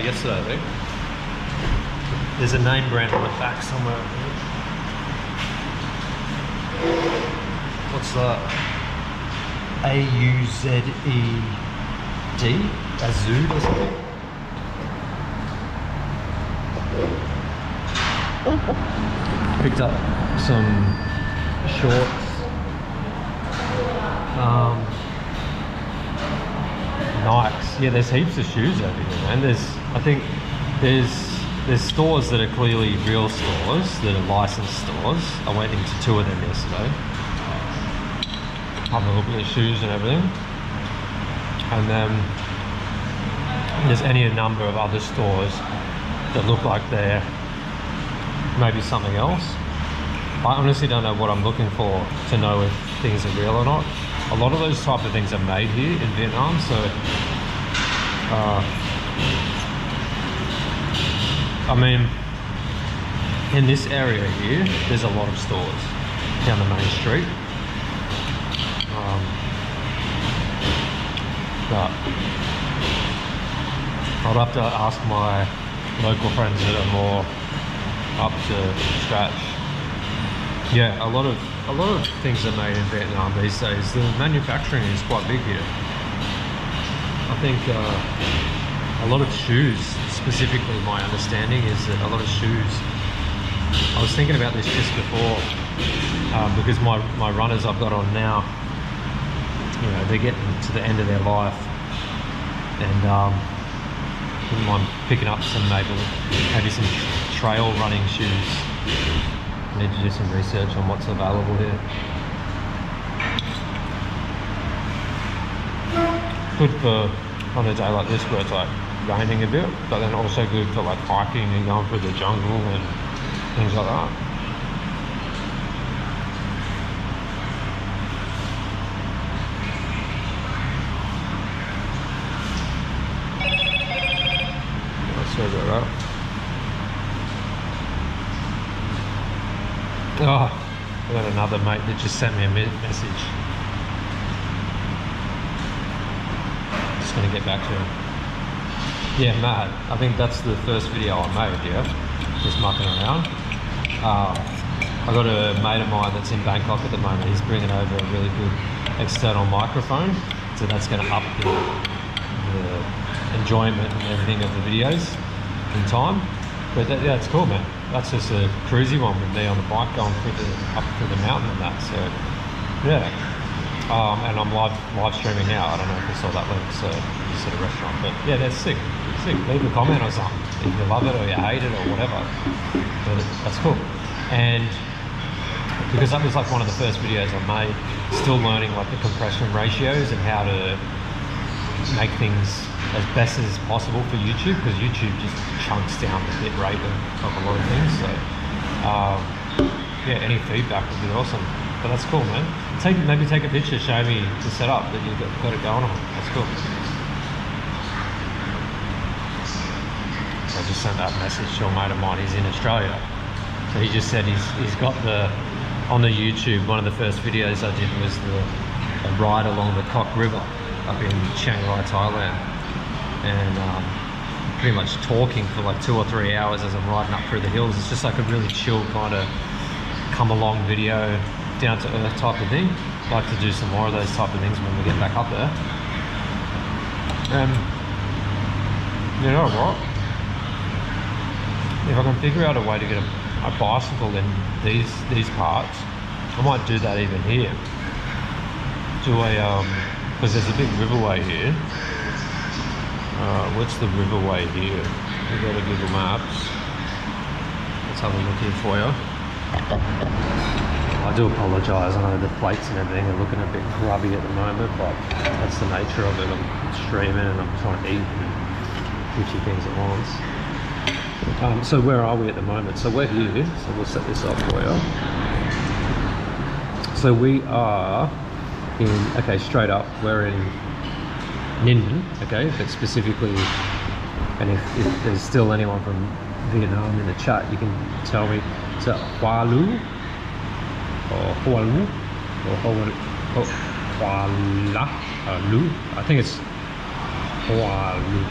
yesterday, I think. There's a name brand on the back somewhere. What's that? A-U-Z-E-D? Azud or something? Picked up some shorts. Nikes. Yeah, there's heaps of shoes over here, man. I think there's stores that are clearly real stores, that are licensed stores. I went into 2 of them yesterday. Have a look at the shoes and everything. And then there's any number of other stores that look like they're maybe something else. I honestly don't know what I'm looking for to know if things are real or not. A lot of those type of things are made here in Vietnam, so I mean, in this area here, there's a lot of stores down the main street. But I'd have to ask my local friends that are more up to scratch. Yeah, a lot of things are made in Vietnam these days. The manufacturing is quite big here. I think a lot of shoes, specifically my understanding is that a lot of shoes, I was thinking about this just before, because my runners I've got on now, you know, they're getting to the end of their life, and wouldn't mind picking up some maybe some trail running shoes. I need to do some research on what's available here. Good for on a day like this where it's like raining a bit, but then also good for like hiking and going through the jungle and things like that. Let's go about that. Oh, I got another mate that just sent me a message. Just gonna get back to him. Yeah, Matt, I think that's the first video I made, yeah? Just mucking around. I got a mate of mine that's in Bangkok at the moment. He's bringing over a really good external microphone. So that's gonna up the enjoyment and everything of the videos in time. But yeah, it's cool, man. That's just a cruisy one with me on the bike going up through the mountain and that. So yeah, and I'm live streaming now. I don't know if you saw that link. So it's at a restaurant, but yeah, that's sick. Sick. Leave a comment or something if you love it or you hate it or whatever. But that's cool. And because that was like one of the first videos I made, still learning like the compression ratios and how to make things as best as possible for YouTube, because YouTube just chunks down the bit rate of a lot of things. So yeah, any feedback would be awesome. But that's cool, man. Maybe take a picture, show me the setup that you've got it going on. That's cool. I just sent that message to a mate of mine. He's in Australia, so he just said he's got on the YouTube, one of the first videos I did was a ride along the Kok River up in Chiang Rai, Thailand, and pretty much talking for like 2 or 3 hours as I'm riding up through the hills. It's just like a really chill kind of come along video, down to earth type of thing. I'd like to do some more of those type of things when we get back up there. You know what? If I can figure out a way to get a bicycle in these parts, I might do that even here. Do a because there's a big riverway here. What's the riverway here? We go to Google Maps. Let's have a look here for you. I do apologise. I know the plates and everything are looking a bit grubby at the moment, but that's the nature of it. I'm streaming and I'm trying to eat and 50 things at once. So where are we at the moment? So we're here. So we'll set this up for you. So we are okay, straight up, we're in Ninh Binh, okay, but specifically, and if there's still anyone from Vietnam in the chat, you can tell me, is that Hoa Lu, or Hoa Lu, or Hoa Lu, I think it's Hoa Lu.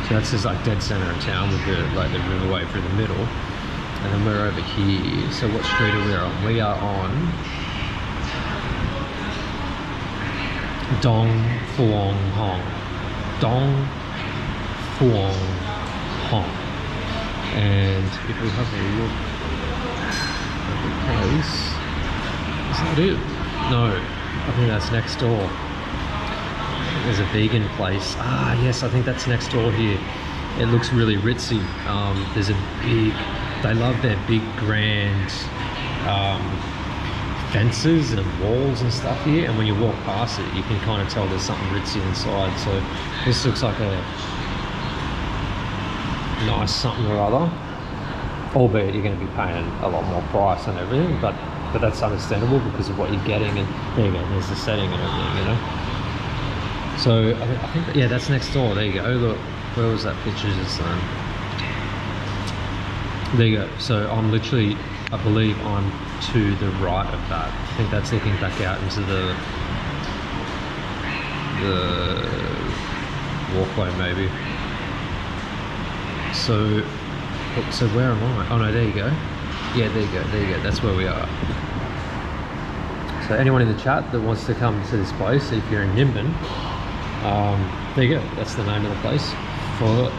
So that's just like dead center of town with the riverway through the middle, and then we're over here. So what street are we on? We are on Dong Phuong Hong. Dong Phuong Hong. And if we have a look at the place, is that it? No, I think that's next door. There's a vegan place. Ah, yes, I think that's next door here. It looks really ritzy. There's a big, they love their big grand fences and walls and stuff here, and when you walk past it you can kind of tell there's something ritzy inside. So this looks like a nice something or other, albeit you're going to be paying a lot more price and everything, but that's understandable because of what you're getting. And there you go, there's the setting and everything, you know. So I think yeah, that's next door. There you go. Look, where was that picture just then? There you go. So I'm literally, I believe I'm to the right of that. I think that's looking back out into the walkway maybe. So where am I? Oh no, there you go. Yeah, there you go. That's where we are. So anyone in the chat that wants to come to this place, if you're in Ninh Binh, there you go. That's the name of the place. Pho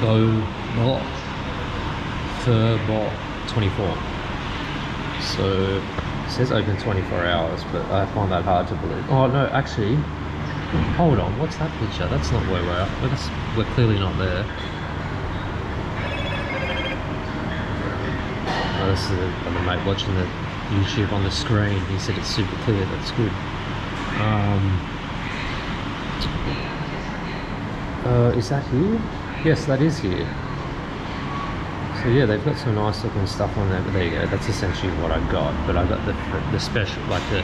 Bo 24. So it says open 24 hours, but I find that hard to believe. Oh no, actually, hold on. What's that picture? That's not where we're at. We're clearly not there. Oh, this is the mate watching the YouTube on the screen. He said it's super clear. That's good. Is that here? Yes, that is here. So yeah, they've got some nice looking stuff on there, but there you go, that's essentially what I got. But I got the special, like the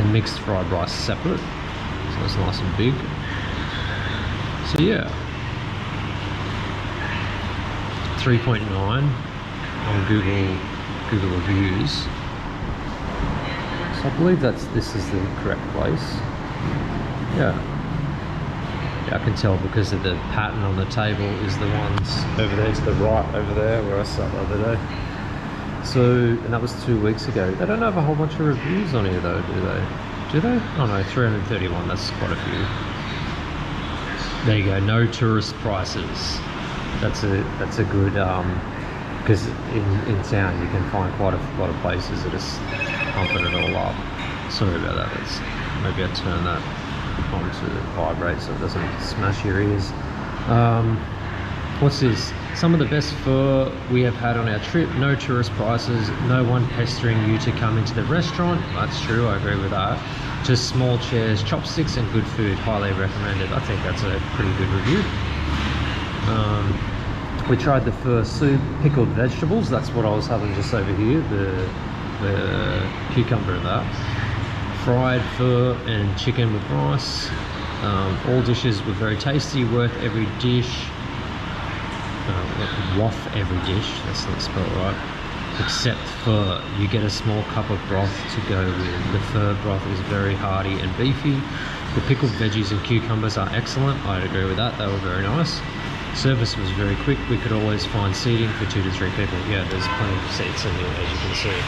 mixed fried rice separate, so it's nice and big. So yeah, 3.9 on Google reviews. So I believe this is the correct place. Yeah, I can tell because of the pattern on the table is the ones over there to the right over there where I sat the other day. So, and that was 2 weeks ago. They don't have a whole bunch of reviews on here though, do they? Do they? Oh no, 331, that's quite a few. There you go, no tourist prices. That's a good, because in town you can find quite a lot of places that are pumping it all up. Sorry about that, maybe I'll turn that on to vibrate so it doesn't smash your ears. What's this? Some of the best pho we have had on our trip. No tourist prices, no one pestering you to come into the restaurant. That's true, I agree with that. Just small chairs, chopsticks and good food. Highly recommended. I think that's a pretty good review. We tried the pho soup, pickled vegetables. That's what I was having just over here, the cucumber and that. Fried pho and chicken with rice. All dishes were very tasty, worth every dish. Worth every dish, that's not spelled right. Except pho, you get a small cup of broth to go with. The pho broth is very hearty and beefy. The pickled veggies and cucumbers are excellent. I'd agree with that, they were very nice. Service was very quick. We could always find seating for 2 to 3 people. Yeah, there's plenty of seats in here, as you can see.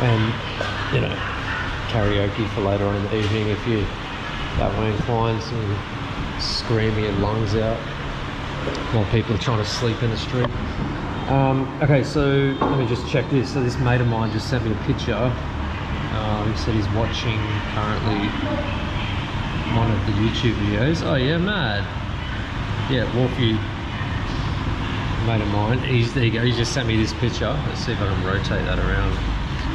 And, you know, karaoke for later on in the evening if you that way inclined, some screaming your lungs out while people are trying to sleep in the street. Okay, so let me just check this. So this mate of mine just sent me a picture. He said he's watching currently one of the YouTube videos. Oh yeah, mad. Yeah, Wolfie, mate of mine. There you go, he just sent me this picture. Let's see if I can rotate that around.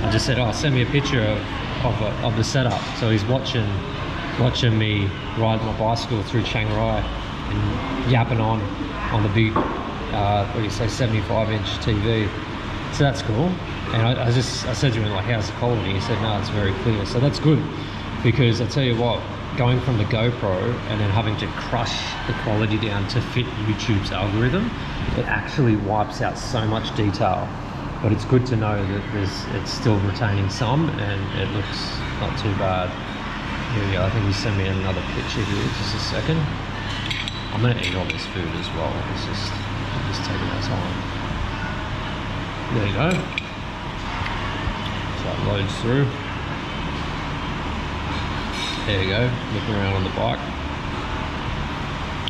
I just said, oh, send me a picture of the setup. So he's watching me ride my bicycle through Chiang Rai and yapping on the big, what do you say, 75-inch TV. So that's cool. And I said to him, like, how's the quality? He said, no, it's very clear. So that's good, because I tell you what, going from the GoPro and then having to crush the quality down to fit YouTube's algorithm, it actually wipes out so much detail. But it's good to know that it's still retaining some, and it looks not too bad. Here we go. I think he sent me another picture here. Just a second. I'm gonna eat all this food as well. It's just taking our time. There you go. So it loads through. There you go. Looking around on the bike.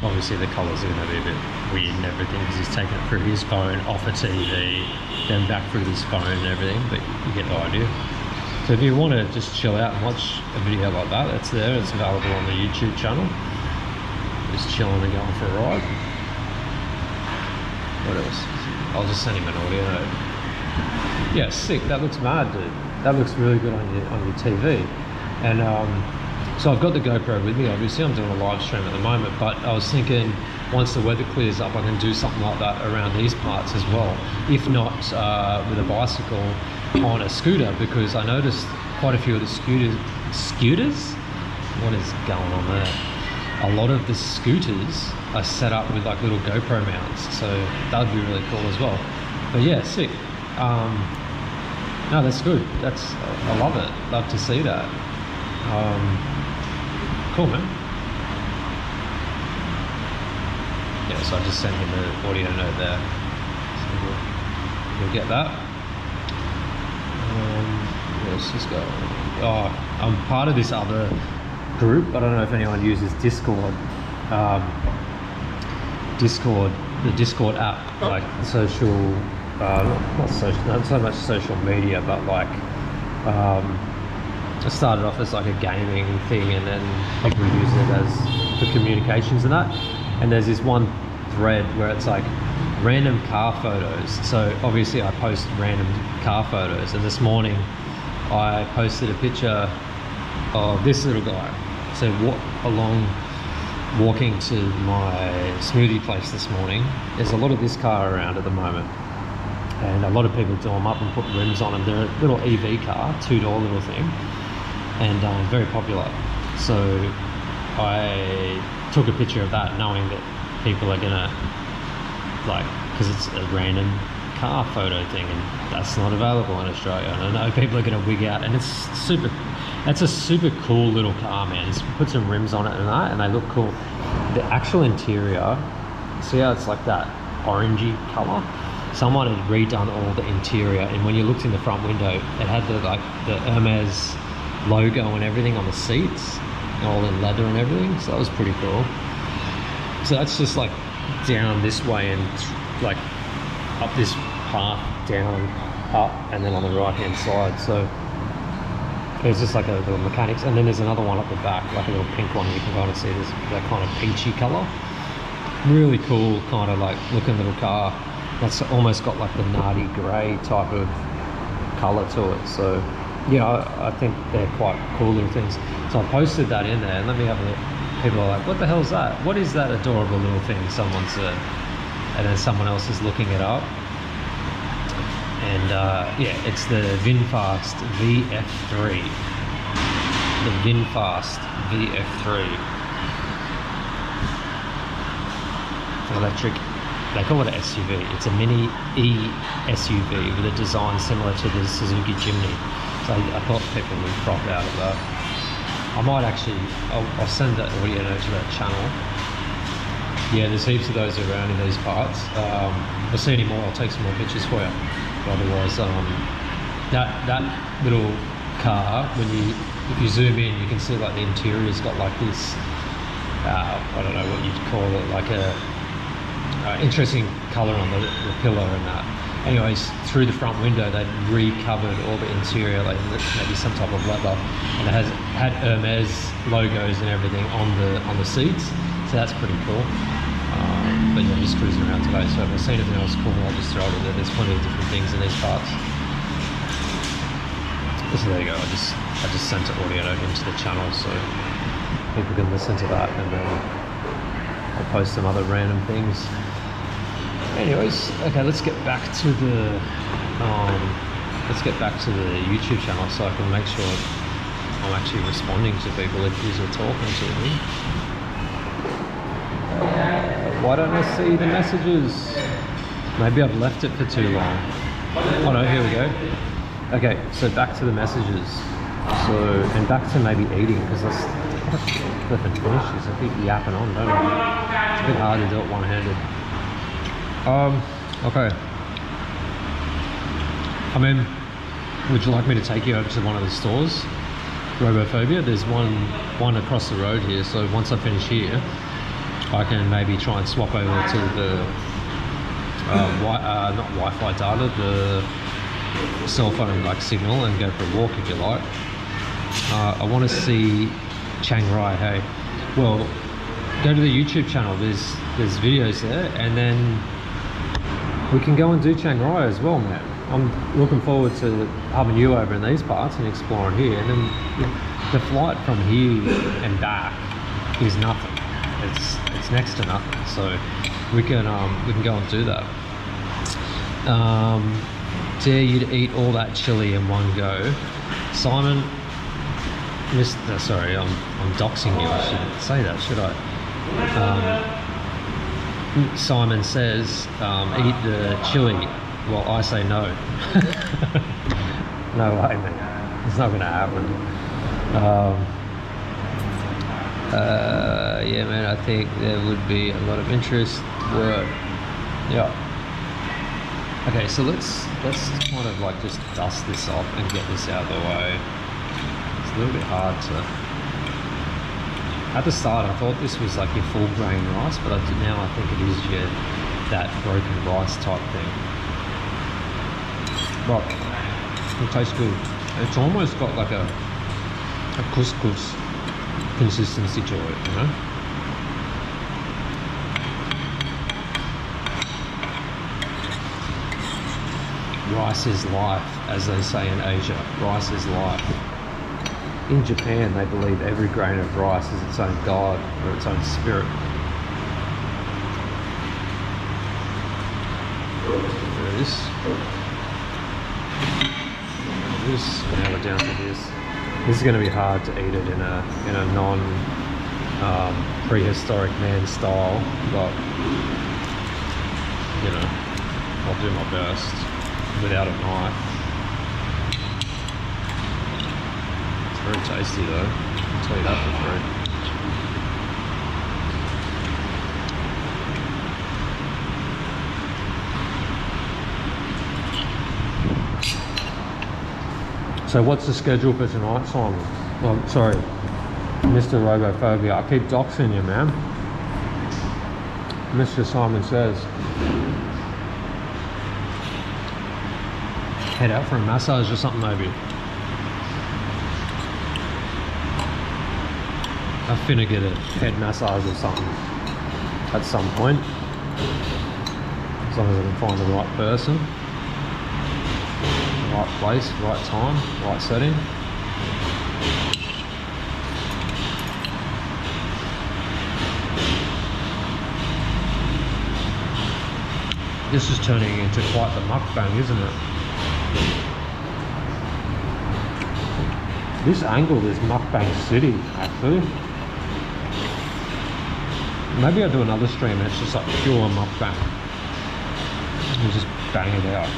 Obviously the colours are going to be a bit weird and everything because he's taking it through his phone, off a TV, then back through his phone and everything, but you get the idea. So if you want to just chill out and watch a video like that, it's there, it's available on the YouTube channel. Just chilling and going for a ride. What else? I'll just send him an audio note. Yeah, sick, that looks mad, dude. That looks really good on your TV. And so I've got the GoPro with me, obviously. I'm doing a live stream at the moment, but I was thinking once the weather clears up, I can do something like that around these parts as well. If not with a bicycle, on a scooter, because I noticed quite a few of the scooters? What is going on there? A lot of the scooters are set up with like little GoPro mounts, so that would be really cool as well. But yeah, sick. No, that's good. I love it. Love to see that. Cool, man. Yeah, so I just sent him an audio note there. So we'll get that. Where else is going? Oh, I'm part of this other group. I don't know if anyone uses Discord. The Discord app, like social, not so much social media, but like it started off as like a gaming thing, and then people use it as for communications and that. And there's this one thread where it's like random car photos. So obviously I post random car photos, and this morning I posted a picture of this little guy. So walking to my smoothie place this morning, there's a lot of this car around at the moment, and a lot of people do them up and put rims on them. They're a little EV car, 2-door little thing, and very popular. So I took a picture of that, knowing that people are gonna, like, because it's a random car photo thing and that's not available in Australia, and I know people are gonna wig out, and it's a super cool little car, man. It's put some rims on it and that, and they look cool. The actual interior, see how it's like that orangey color? Someone had redone all the interior, and when you looked in the front window, it had the Hermes logo and everything on the seats, all in leather and everything. So that was pretty cool. So that's just like down this way and like up this path, down, up, and then on the right hand side. So there's just like a little mechanics, and then there's another one up the back, like a little pink one. You can kind of see there's that kind of peachy color. Really cool, kind of like looking little car. That's almost got like the Nardi grey type of color to it. So yeah, I think they're quite cool little things. So I posted that in there, and let me have a look. People are like, what the hell's that? What is that adorable little thing? Someone said, and then someone else is looking it up. And yeah, it's the VinFast VF3. The VinFast VF3. Electric, they call it an SUV. It's a mini E-SUV with a design similar to the Suzuki Jimny. So I thought people would crop out of that. I might actually, I'll send that audio note to that channel. Yeah, there's heaps of those around in these parts. If I see any more, I'll take some more pictures for you. But otherwise, that little car, if you zoom in, you can see like the interior's got like this, I don't know what you'd call it, like a interesting color on the pillar and that. Anyways, through the front window, they'd recovered all the interior, like maybe some type of leather, and it had Hermes logos and everything on the seats. So that's pretty cool. But yeah, just cruising around today. So if I see anything else cool, I'll just throw it in there. There's plenty of different things in these parts. So there you go. I just sent an audio note into the channel so people can listen to that, and then I'll post some other random things. Anyways, okay, let's get back to the YouTube channel so I can make sure I'm actually responding to people if these are talking to me. Why don't I see the messages? Maybe I've left it for too long. Oh no, here we go. Okay, so back to the messages. And back to maybe eating, because that's flipping finishes. I keep yapping on, don't I? It's a bit hard to do it one-handed. Okay. I mean, would you like me to take you over to one of the stores? Robophobia, there's one across the road here, so once I finish here, I can maybe try and swap over to the, not Wi-Fi data, the cell phone like signal, and go for a walk if you like. I want to see Chiang Rai, hey. Well, go to the YouTube channel, there's videos there, and then we can go and do Chiang Rai as well, man. I'm looking forward to having you over in these parts and exploring here. And then the flight from here and back is nothing. It's next to nothing. So we can go and do that. Dare you to eat all that chili in one go, Simon? Sorry, I'm doxing you. I shouldn't say that, should I? Simon says, eat the chili. Well, I say no. No way, man. It's not gonna happen. Yeah, man, I think there would be a lot of interest. Yeah. Okay, so let's kind of like just dust this off and get this out of the way. It's a little bit hard to... At the start, I thought this was like your full grain rice, but now I think it is that broken rice type thing. But it tastes good. It's almost got like a couscous consistency to it, you know? Rice is life, as they say in Asia. Rice is life. In Japan, they believe every grain of rice is its own god or its own spirit. Now we're down to this. This is going to be hard to eat it in a non prehistoric man style, but you know, I'll do my best without a knife. It's very tasty though, I'll tell you that for free. So what's the schedule for tonight, Simon? Oh, sorry, Mr. Robophobia. I keep doxing you, man. Mr. Simon Says. Head out for a massage or something, maybe. I'm finna get a head massage or something at some point. As long as I can find the right person. Right place, right time, right setting. This is turning into quite the mukbang, isn't it? This angle is mukbang city, actually. Maybe I'll do another stream and it's just like pure mukbang. And just bang it out.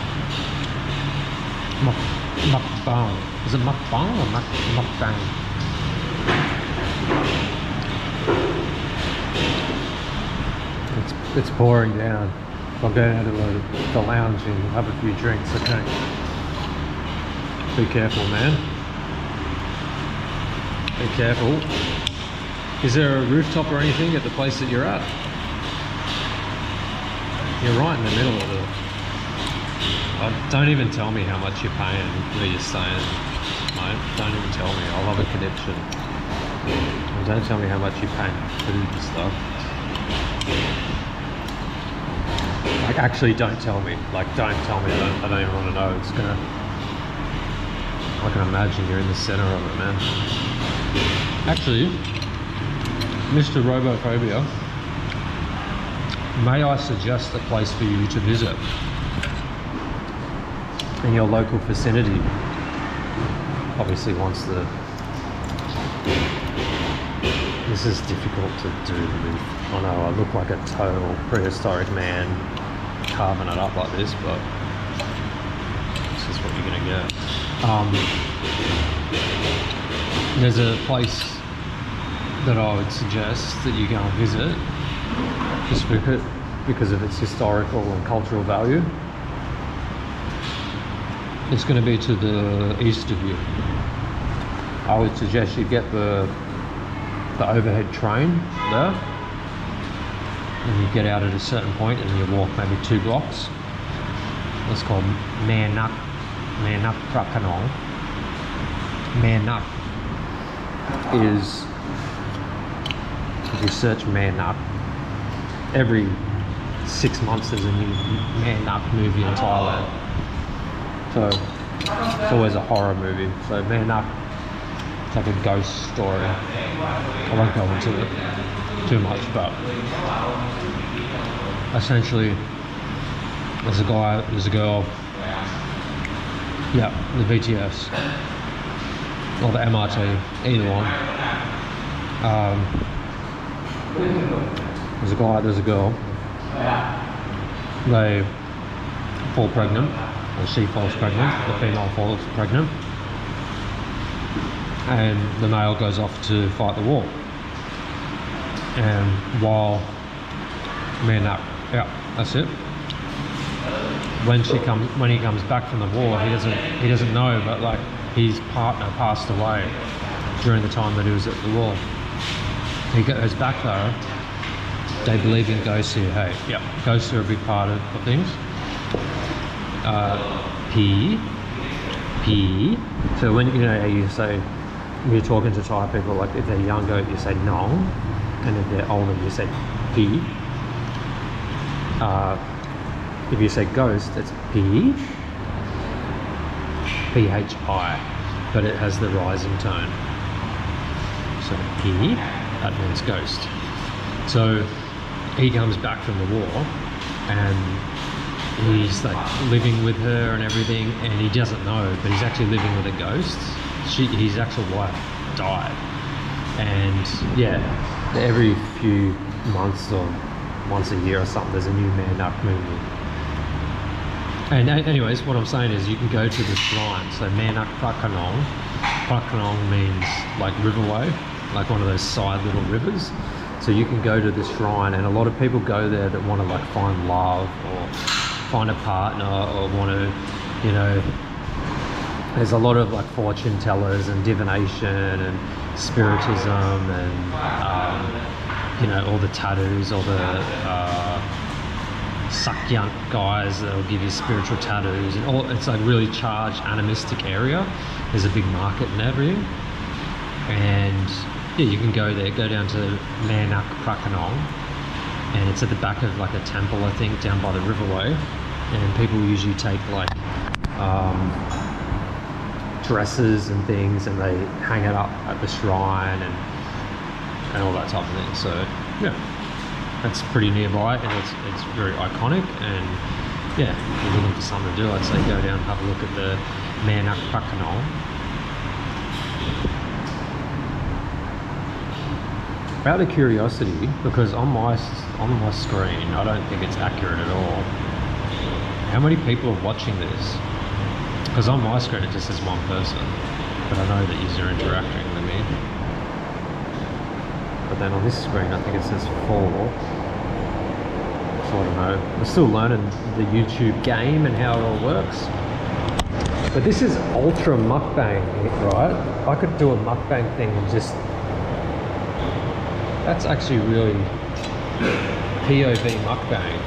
Mukbang. Is it mukbang or mukbang? It's pouring down. I'll go down to the lounge and have a few drinks, okay? Be careful, man. Be careful. Is there a rooftop or anything at the place that you're at? You're right in the middle of it. Don't even tell me how much you're paying where you're staying, mate. Don't even tell me. I'll have a connection. Don't tell me how much you're paying for food and stuff. Like, actually, don't tell me. Like, don't tell me. I don't even want to know. It's gonna... I can imagine you're in the center of it, man. Actually, Mr. Robophobia, may I suggest a place for you to visit in your local vicinity? Obviously, once the... This is difficult to do with... I know I look like a total prehistoric man carving it up like this, but this is what you're gonna get. There's a place that I would suggest that you go and visit, just because of its historical and cultural value. It's going to be to the east of you. I would suggest you get the overhead train there, and you get out at a certain point and you walk maybe 2 blocks. It's called Manak Prakanong. Manak is, if you search Manak, every 6 months there's a new Manak movie in Thailand. So it's always a horror movie. So Manak, it's like a ghost story. I won't go into it too much, but essentially there's a guy, there's a girl, yeah, the BTS or the MRT, either one. There's a guy, there's a girl. They fall pregnant, or she falls pregnant, the female falls pregnant, and the male goes off to fight the war. And while yeah, that's it. When he comes back from the war, he doesn't know, but like his partner passed away during the time that he was at the war. He goes back though. They believe in ghosts here. Hey, yeah, ghosts are a big part of things. So when you say, when you're talking to Thai people, like if they're younger, you say nong, and if they're older, you say pi. If you say ghost, it's pi. PHI, but it has the rising tone. So P, that means ghost. So he comes back from the war and he's like living with her and everything, and he doesn't know, but he's actually living with a ghost. His actual wife died, and yeah, every few months or once a year or something, there's a new Manuk movie. And anyways, what I'm saying is you can go to the shrine. So Manuk Prakanong. Prakanong means like riverway, like one of those side little rivers. So you can go to the shrine, and a lot of people go there that want to like find love or find a partner, or want to, you know, there's a lot of like fortune tellers and divination and spiritism and you know, all the tattoos, all the sakyant guys that'll give you spiritual tattoos, and all. It's like really charged animistic area. There's a big market and everything, and yeah, you can go there, go down to Manuk Prakanong, and it's at the back of like a temple, I think, down by the riverway, and people usually take like dresses and things, and they hang it up at the shrine and all that type of thing. So yeah, that's pretty nearby, and it's very iconic. And yeah, if you're looking for something to do, I'd say go down and have a look at the Manuk Prakanong. Out of curiosity, because on my screen I don't think it's accurate at all, how many people are watching this? Because on my screen it just says one person, but I know that you're interacting with me. But then on this screen I think it says 4. So I don't know. I'm still learning the YouTube game and how it all works. But this is ultra mukbang, right? I could do a mukbang thing and just... That's actually really POV mukbang.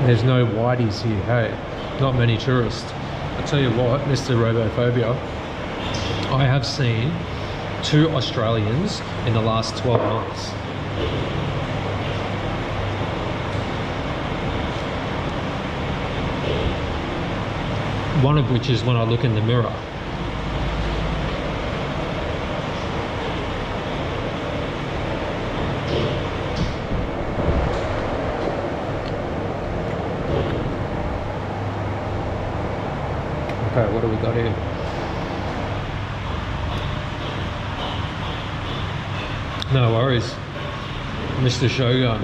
There's no whiteys here, hey? Not many tourists. I tell you what, Mr. Robophobia, I have seen 2 Australians in the last 12 months. One of which is when I look in the mirror. Okay, what do we got here? No worries, Mr. Shogun.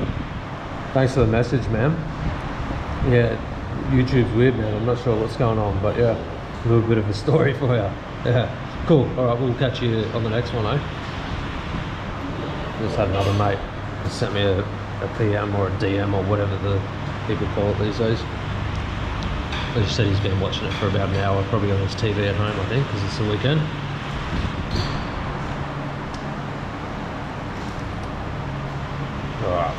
Thanks for the message, man. Yeah, YouTube's weird, man. I'm not sure what's going on, but yeah, a little bit of a story for you. Yeah, cool. All right, we'll catch you on the next one, eh? Just had another mate who sent me a PM or a DM or whatever the people call it these days. He said he's been watching it for about an hour, probably on his TV at home, I think, because it's the weekend. Alright.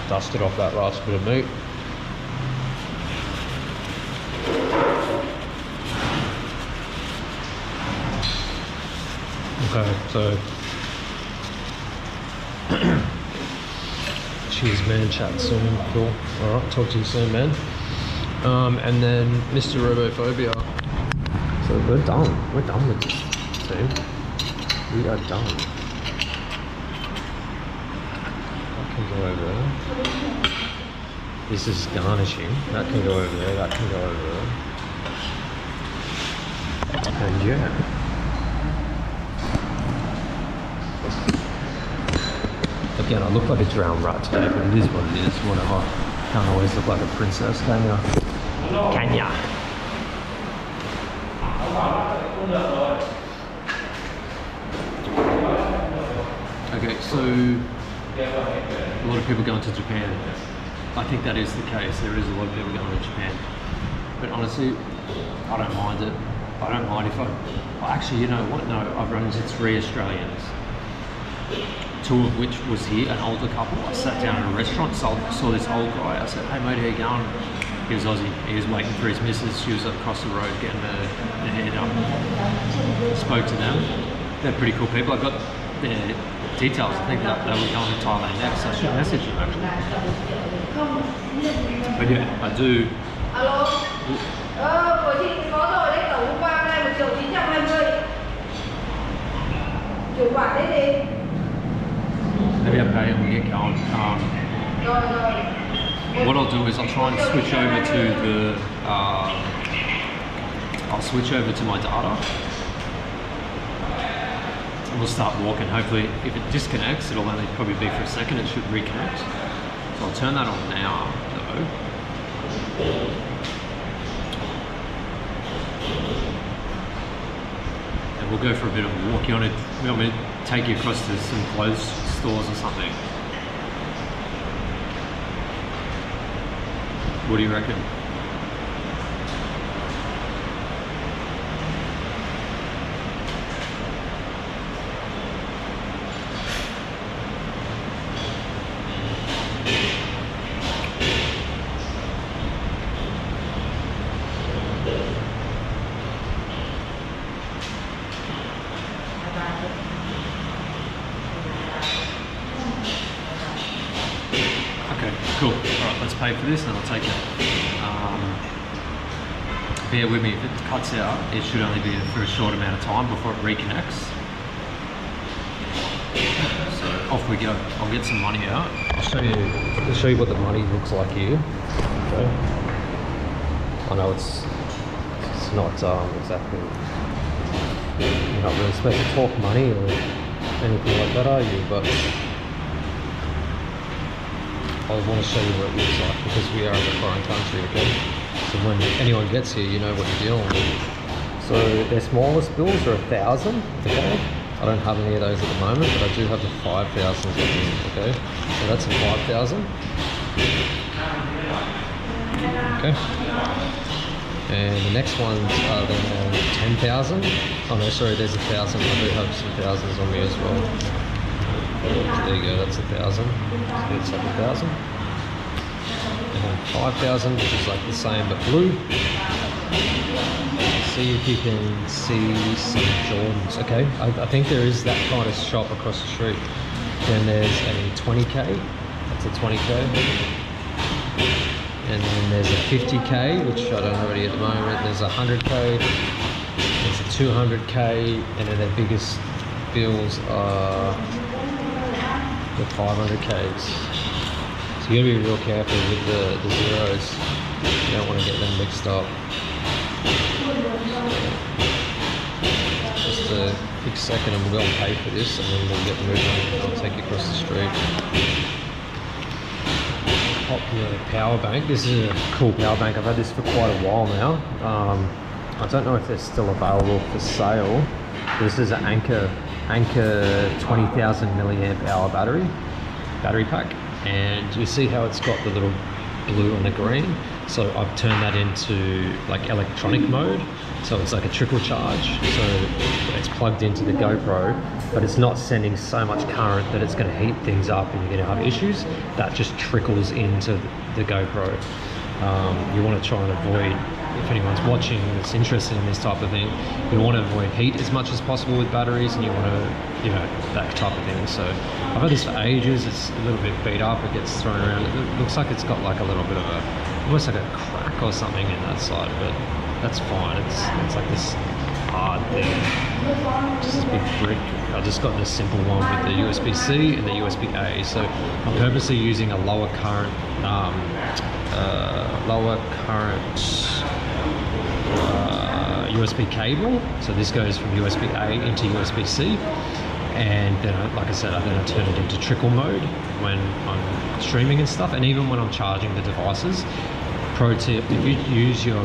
Dusted off that last bit of meat. Okay, so... Cheers, man. Chat soon. Cool. Alright, talk to you soon, man. And then Mr. Robophobia. So we're done. We're done with this team. We are done. That can go over there. This is garnishing. That can go over there. That can go over there. And yeah. Again, I look like a drowned rat today, but it is what it is. Whatever. Can't always look like a princess, can ya? Can ya? Okay, so a lot of people going to Japan. I think that is the case. There is a lot of people going to Japan. But honestly, I don't mind it. I don't mind if actually, you know what? No, I've run into 3 Australians. 2 of which was here, an older couple. I sat down at a restaurant, saw this old guy. I said, hey mate, how you going? He was Aussie. He was waiting for his missus. She was across the road getting her hair done. Spoke to them. they're pretty cool people. I got their details. I think that they were going to Thailand next, so I should message them actually. But yeah, I do. Alo. Của chị có rồi đấy, tổng hôm qua đây 1.920.000. Chủ quản đấy đi. Maybe I'll pay and we'll get going. What I'll do is I'll try and switch over to the. I'll switch over to my data. And we'll start walking. Hopefully, if it disconnects, it'll only probably be for a second. It should reconnect. So I'll turn that on now, though. And we'll go for a bit of a walk. You want me to take you across to some clothes stores or something? What do you reckon? Cool. Alright, let's pay for this and I'll take it. Bear with me, if it cuts out, it should only be for a short amount of time before it reconnects. So off we go. I'll get some money out. I'll show you what the money looks like here. Okay. I know it's not exactly, you're not really supposed to talk money or anything like that, are you? But I want to show you what it looks like because we are in a foreign country, okay? So when anyone gets here, you know what you're dealing with. So their smallest bills are 1,000, okay? I don't have any of those at the moment, but I do have the 5,000s, okay? So that's a 5,000. Okay. And the next ones are then 10,000. Oh no, sorry, there's 1,000. I do have some thousands on me as well. There you go, that's 1,000. It's 7,000. And then 5,000, which is like the same but blue. See if you can see some Jordans. Okay, I think there is that kind of shop across the street. Then there's a 20k. That's a 20k. And then there's a 50k, which I don't already at the moment. There's a 100k. There's a 200k, and then their biggest bills are the 500Ks. So you gotta be real careful with the zeros. You don't want to get them mixed up. Just a quick second and we'll go and pay for this and then we'll get moving. I'll take you across the street. Popular power bank. This is a cool power bank. I've had this for quite a while now. I don't know if they're still available for sale. This is an Anchor 20,000 milliamp hour battery pack, and you see how it's got the little blue and the green. So I've turned that into like electronic mode, so it's like a trickle charge. So it's plugged into the GoPro, but it's not sending so much current that it's going to heat things up and you're going to have issues. That just trickles into the GoPro. You want to try and avoid, if anyone's watching that's interested in this type of thing, you want to avoid heat as much as possible with batteries, and you want to, you know, that type of thing. So I've had this for ages. It's a little bit beat up. It gets thrown around. It looks like it's got like a little bit of a, almost like a crack or something in that side, but that's fine. It's like this hard thing, just this big brick. I just got this simple one with the USB-C and the USB-A. So I'm purposely using a lower current USB cable. So this goes from USB-A into USB-C, and then, like I said, I turn it into trickle mode when I'm streaming and stuff, and even when I'm charging the devices. Pro tip: if you use your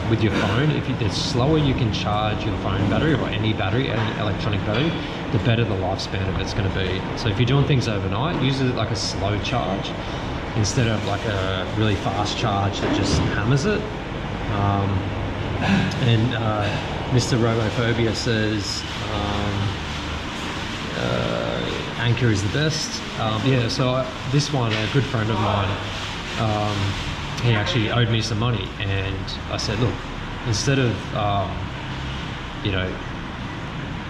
with your phone, the slower you can charge your phone battery or any electronic battery, the better the lifespan of it's going to be. So if you're doing things overnight, use it like a slow charge instead of like a really fast charge that just hammers it. And Mr. Robophobia says Anchor is the best. Yeah, so this one, a good friend of mine, he actually owed me some money, and I said, look, instead of you know,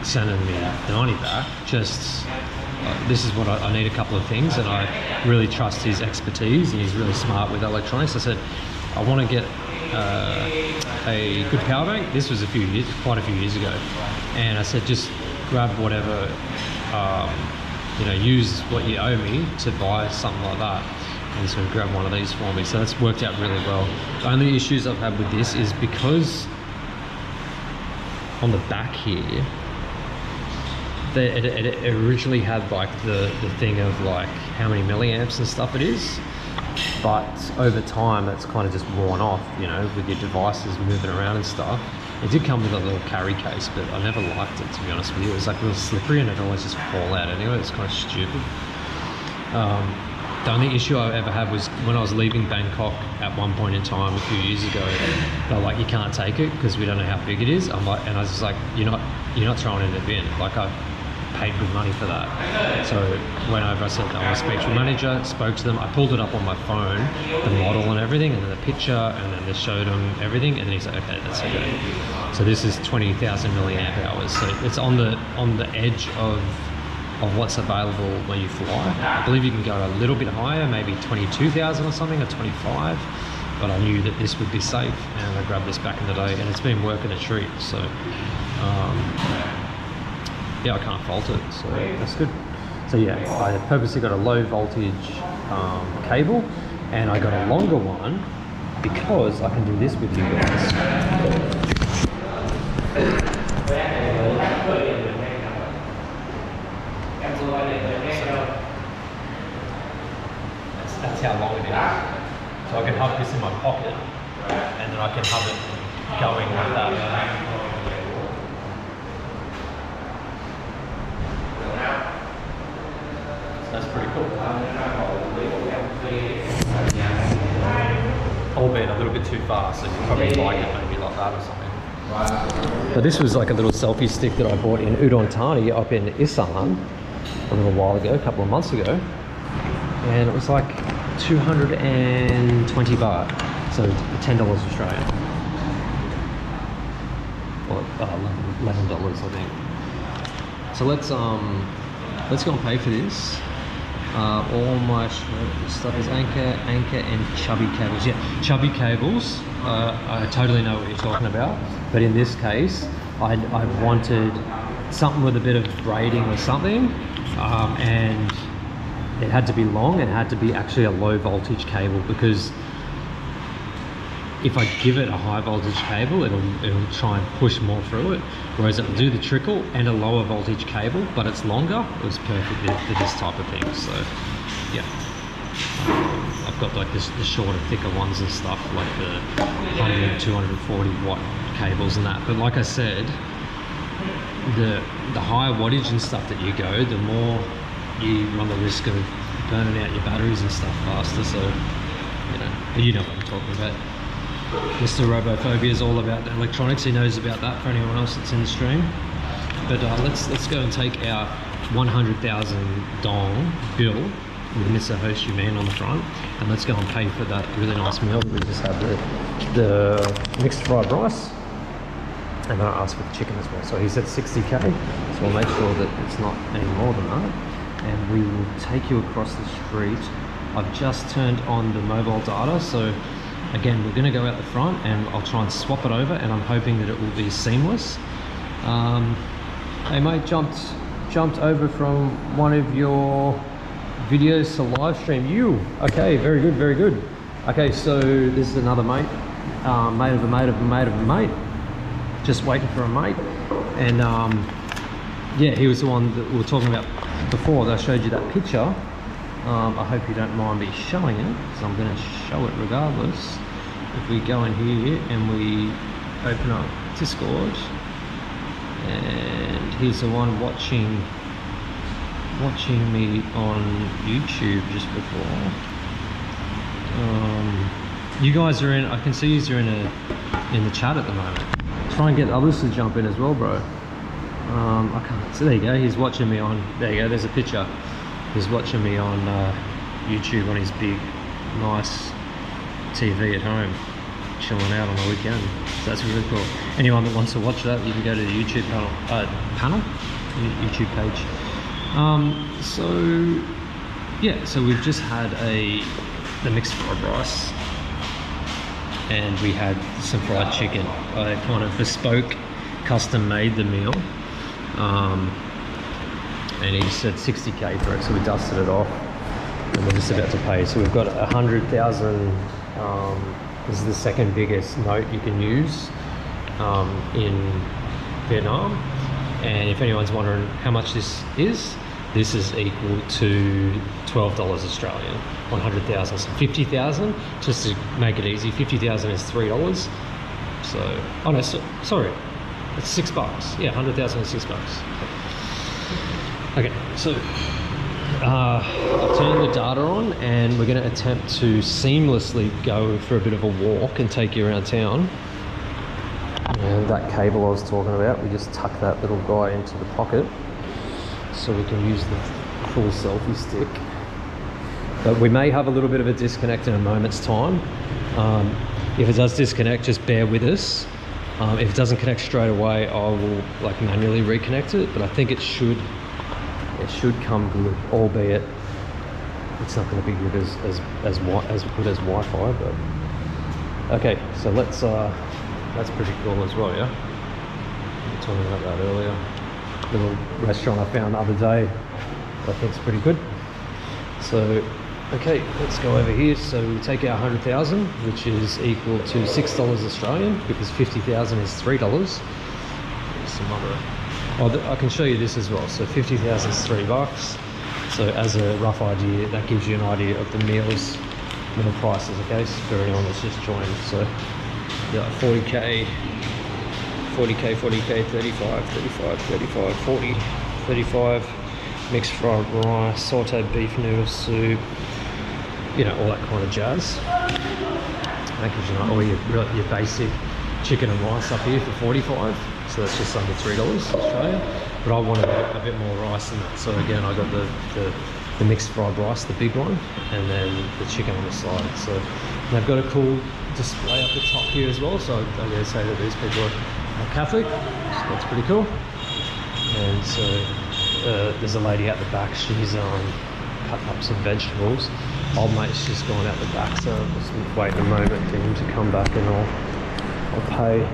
sending me the money back. Just this is what I need, a couple of things, and I really trust his expertise, and he's really smart with electronics. I said, I want to get a good power bank. This was quite a few years ago, and I said, just grab whatever, you know, use what you owe me to buy something like that. And so grab one of these for me. So that's worked out really well. The only issues I've had with this is because on the back here, it originally had like the thing of like how many milliamps and stuff it is, but over time it's kind of just worn off, you know, with your devices moving around and stuff. It did come with a little carry case, but I never liked it, to be honest with you. It was like real slippery and it'd always just fall out anyway. It's kind of stupid. The only issue I ever had was when I was leaving Bangkok at one point in time a few years ago. They're like, you can't take it because we don't know how big it is. I'm like, and I was just like, you're not throwing it in the bin. Like, I paid good money for that. So went over, I said, I want to speak to the manager, spoke to them. I pulled it up on my phone, the model and everything, and then the picture, and then they showed him everything, and then he's like, okay, that's okay. So this is 20,000 milliamp hours. So it's on the edge of what's available when you fly. I believe you can go a little bit higher, maybe 22,000 or something, or 25. But I knew that this would be safe, and I grabbed this back in the day, and it's been working a treat. So yeah, I can't fault it, so that's good. So yeah, I purposely got a low voltage cable, and I got a longer one because I can do this with you guys. That's how long it is. So I can have this in my pocket, and then I can have it going like that. That's pretty cool. Albeit a little bit too fast, so you probably like it maybe like that or something. But this was like a little selfie stick that I bought in Udon Thani up in Isan a little while ago, a couple of months ago. And it was like 220 baht, so $10 Australian. Or $11, I think. So let's go and pay for this. All my stuff is anchor, and chubby cables. Yeah, chubby cables. I totally know what you're talking about. But in this case, I wanted something with a bit of braiding or something, and it had to be long. It had to be actually a low voltage cable, because if I give it a high voltage cable, it'll try and push more through it. Whereas it'll do the trickle and a lower voltage cable, but it's longer. It was perfect for this type of thing. So yeah, I've got like the shorter, thicker ones and stuff, like the 100, 240 watt cables and that. But like I said, the higher wattage and stuff that you go, the more you run the risk of burning out your batteries and stuff faster. So you know what I'm talking about. Mr. Robophobia is all about the electronics. He knows about that for anyone else that's in the stream. But let's go and take our 100,000 dong bill with Mr. Ho Chi Minh on the front, and let's go and pay for that really nice meal that we just had, the mixed fried rice, and then I asked for the chicken as well. So he said 60k, so we'll make sure that it's not any more than that, and we will take you across the street. I've just turned on the mobile data, so again, we're going to go out the front and I'll try and swap it over, and I'm hoping that it will be seamless. Hey mate, jumped over from one of your videos to live stream. You? Okay, very good, very good. Okay, so this is another mate, mate of a mate of a mate of a mate. Just waiting for a mate. And yeah, he was the one that we were talking about before that I showed you that picture. I hope you don't mind me showing it, because I'm going to show it regardless. If we go in here and we open up Discord, and here's the one watching me on YouTube just before. You guys are in, I can see you're in the chat at the moment. Try and get others to jump in as well, bro. I can't, so there you go, he's watching me on, there you go, there's a picture. He's watching me on YouTube on his big, nice TV at home. chilling out on the weekend. So that's really cool. Anyone that wants to watch that, you can go to the YouTube YouTube page. So yeah, so we've just had the mixed fried rice, and we had some fried chicken. I kind of bespoke, custom made the meal, and he said 60k for it, so we dusted it off, and we're just about to pay. So we've got 100,000. This is the second biggest note you can use in Vietnam, and if anyone's wondering how much this is equal to $12 Australian. 100,000, so 50,000, just to make it easy, 50,000 is $3. So, oh no, sorry, it's $6. Yeah, 100,000 is $6. Okay, so I've turned the data on, and we're going to attempt to seamlessly go for a bit of a walk and take you around town. And that cable I was talking about, we just tuck that little guy into the pocket so we can use the full selfie stick. But we may have a little bit of a disconnect in a moment's time. If it does disconnect, just bear with us. If it doesn't connect straight away, I will like manually reconnect it, but I think it should come good, albeit it's not going to be good as good as Wi-Fi. But okay, so that's pretty cool as well, yeah. We were talking about that earlier. Little restaurant I found the other day, I think it's pretty good. So okay, let's go over here. So we take our 100,000, which is equal to $6 Australian, because 50,000 is $3. There's some other. Oh, I can show you this as well. So 50,000 is $3. So as a rough idea, that gives you an idea of the meal prices, okay, so for anyone that's just joined. So yeah, 40k, 35, 35, 40, 35, mixed fried rice, sauteed beef noodle soup, you know, all that kind of jazz. That gives you all your basic chicken and rice up here for 45. So that's just under $3 Australian. But I wanted a bit more rice than that. So again, I got the mixed fried rice, the big one, and then the chicken on the side. So they've got a cool display up the top here as well. So I'm going to say that these people are Catholic. So that's pretty cool. And so there's a lady at the back. She's cutting up some vegetables. Old mate's just gone out the back, so I'm just waiting a moment for him to come back, and I'll pay.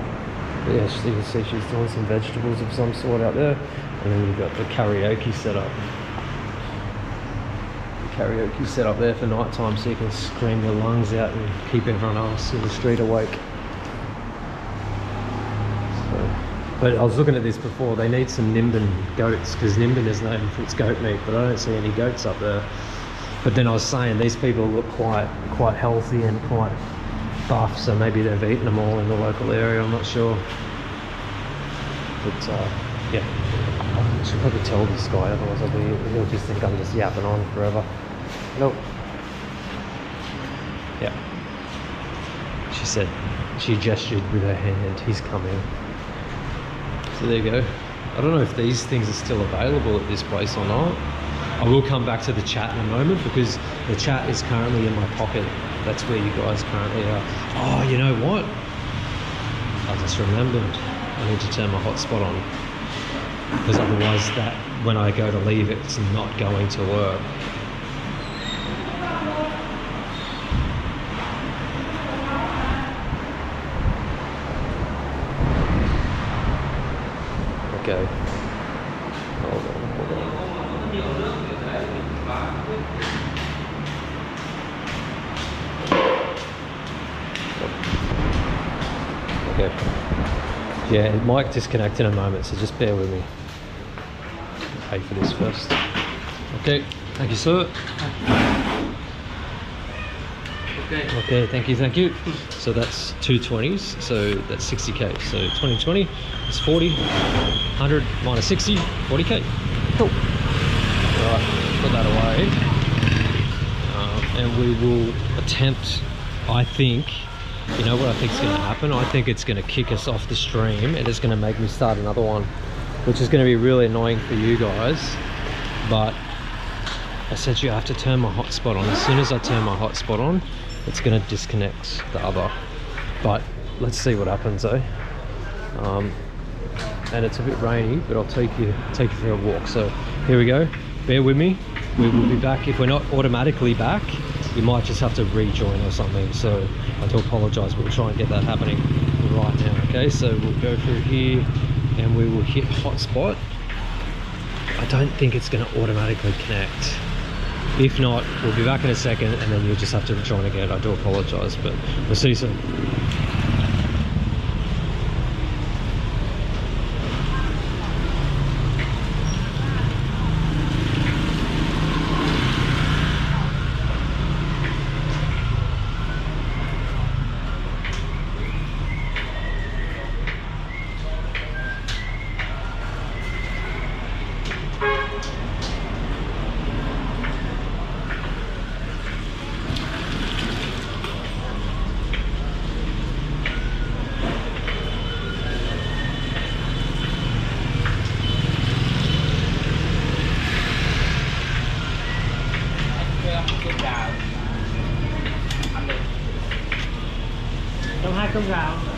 But yeah, you can see she's doing some vegetables of some sort out there. And then you've got the karaoke set up. The karaoke set up there for night time, so you can scream your lungs out and keep everyone else in the street awake. So, but I was looking at this before, they need some Ninh Binh goats, because Ninh Binh is known for its goat meat, but I don't see any goats up there. But then I was saying, these people look quite healthy and quite buff, so maybe they've eaten them all in the local area, I'm not sure. But yeah, I should probably tell this guy, otherwise he'll just think I'm just yapping on forever. Nope. Yeah. She gestured with her hand, he's coming. So there you go. I don't know if these things are still available at this place or not. I will come back to the chat in a moment, because the chat is currently in my pocket. That's where you guys currently are. Oh, you know what? I just remembered. I need to turn my hotspot on, because otherwise that, when I go to leave it, it's not going to work. Okay. Hold on. Okay. Yeah, it might disconnect in a moment, so just bear with me. Pay for this first. Okay, thank you, sir. Okay, thank you. So that's 220s, so that's 60k. So 2020 is 40, 100 minus 60, 40k. Cool. Alright, put that away. And we will attempt, I think, you know what I think is going to happen? I think it's going to kick us off the stream, and it's going to make me start another one, which is going to be really annoying for you guys. But essentially I have to turn my hotspot on. As soon as I turn my hotspot on, it's going to disconnect the other. but let's see what happens though. And it's a bit rainy, but I'll take you for a walk. So here we go. Bear with me. We will be back. If we're not automatically back, you might just have to rejoin or something. So I do apologise, but we'll try and get that happening right now. Okay, so we'll go through here and we will hit hotspot. I don't think it's going to automatically connect. If not, we'll be back in a second and then you'll just have to join again. I do apologise, but we'll see you soon. Trong 2 cơm gạo.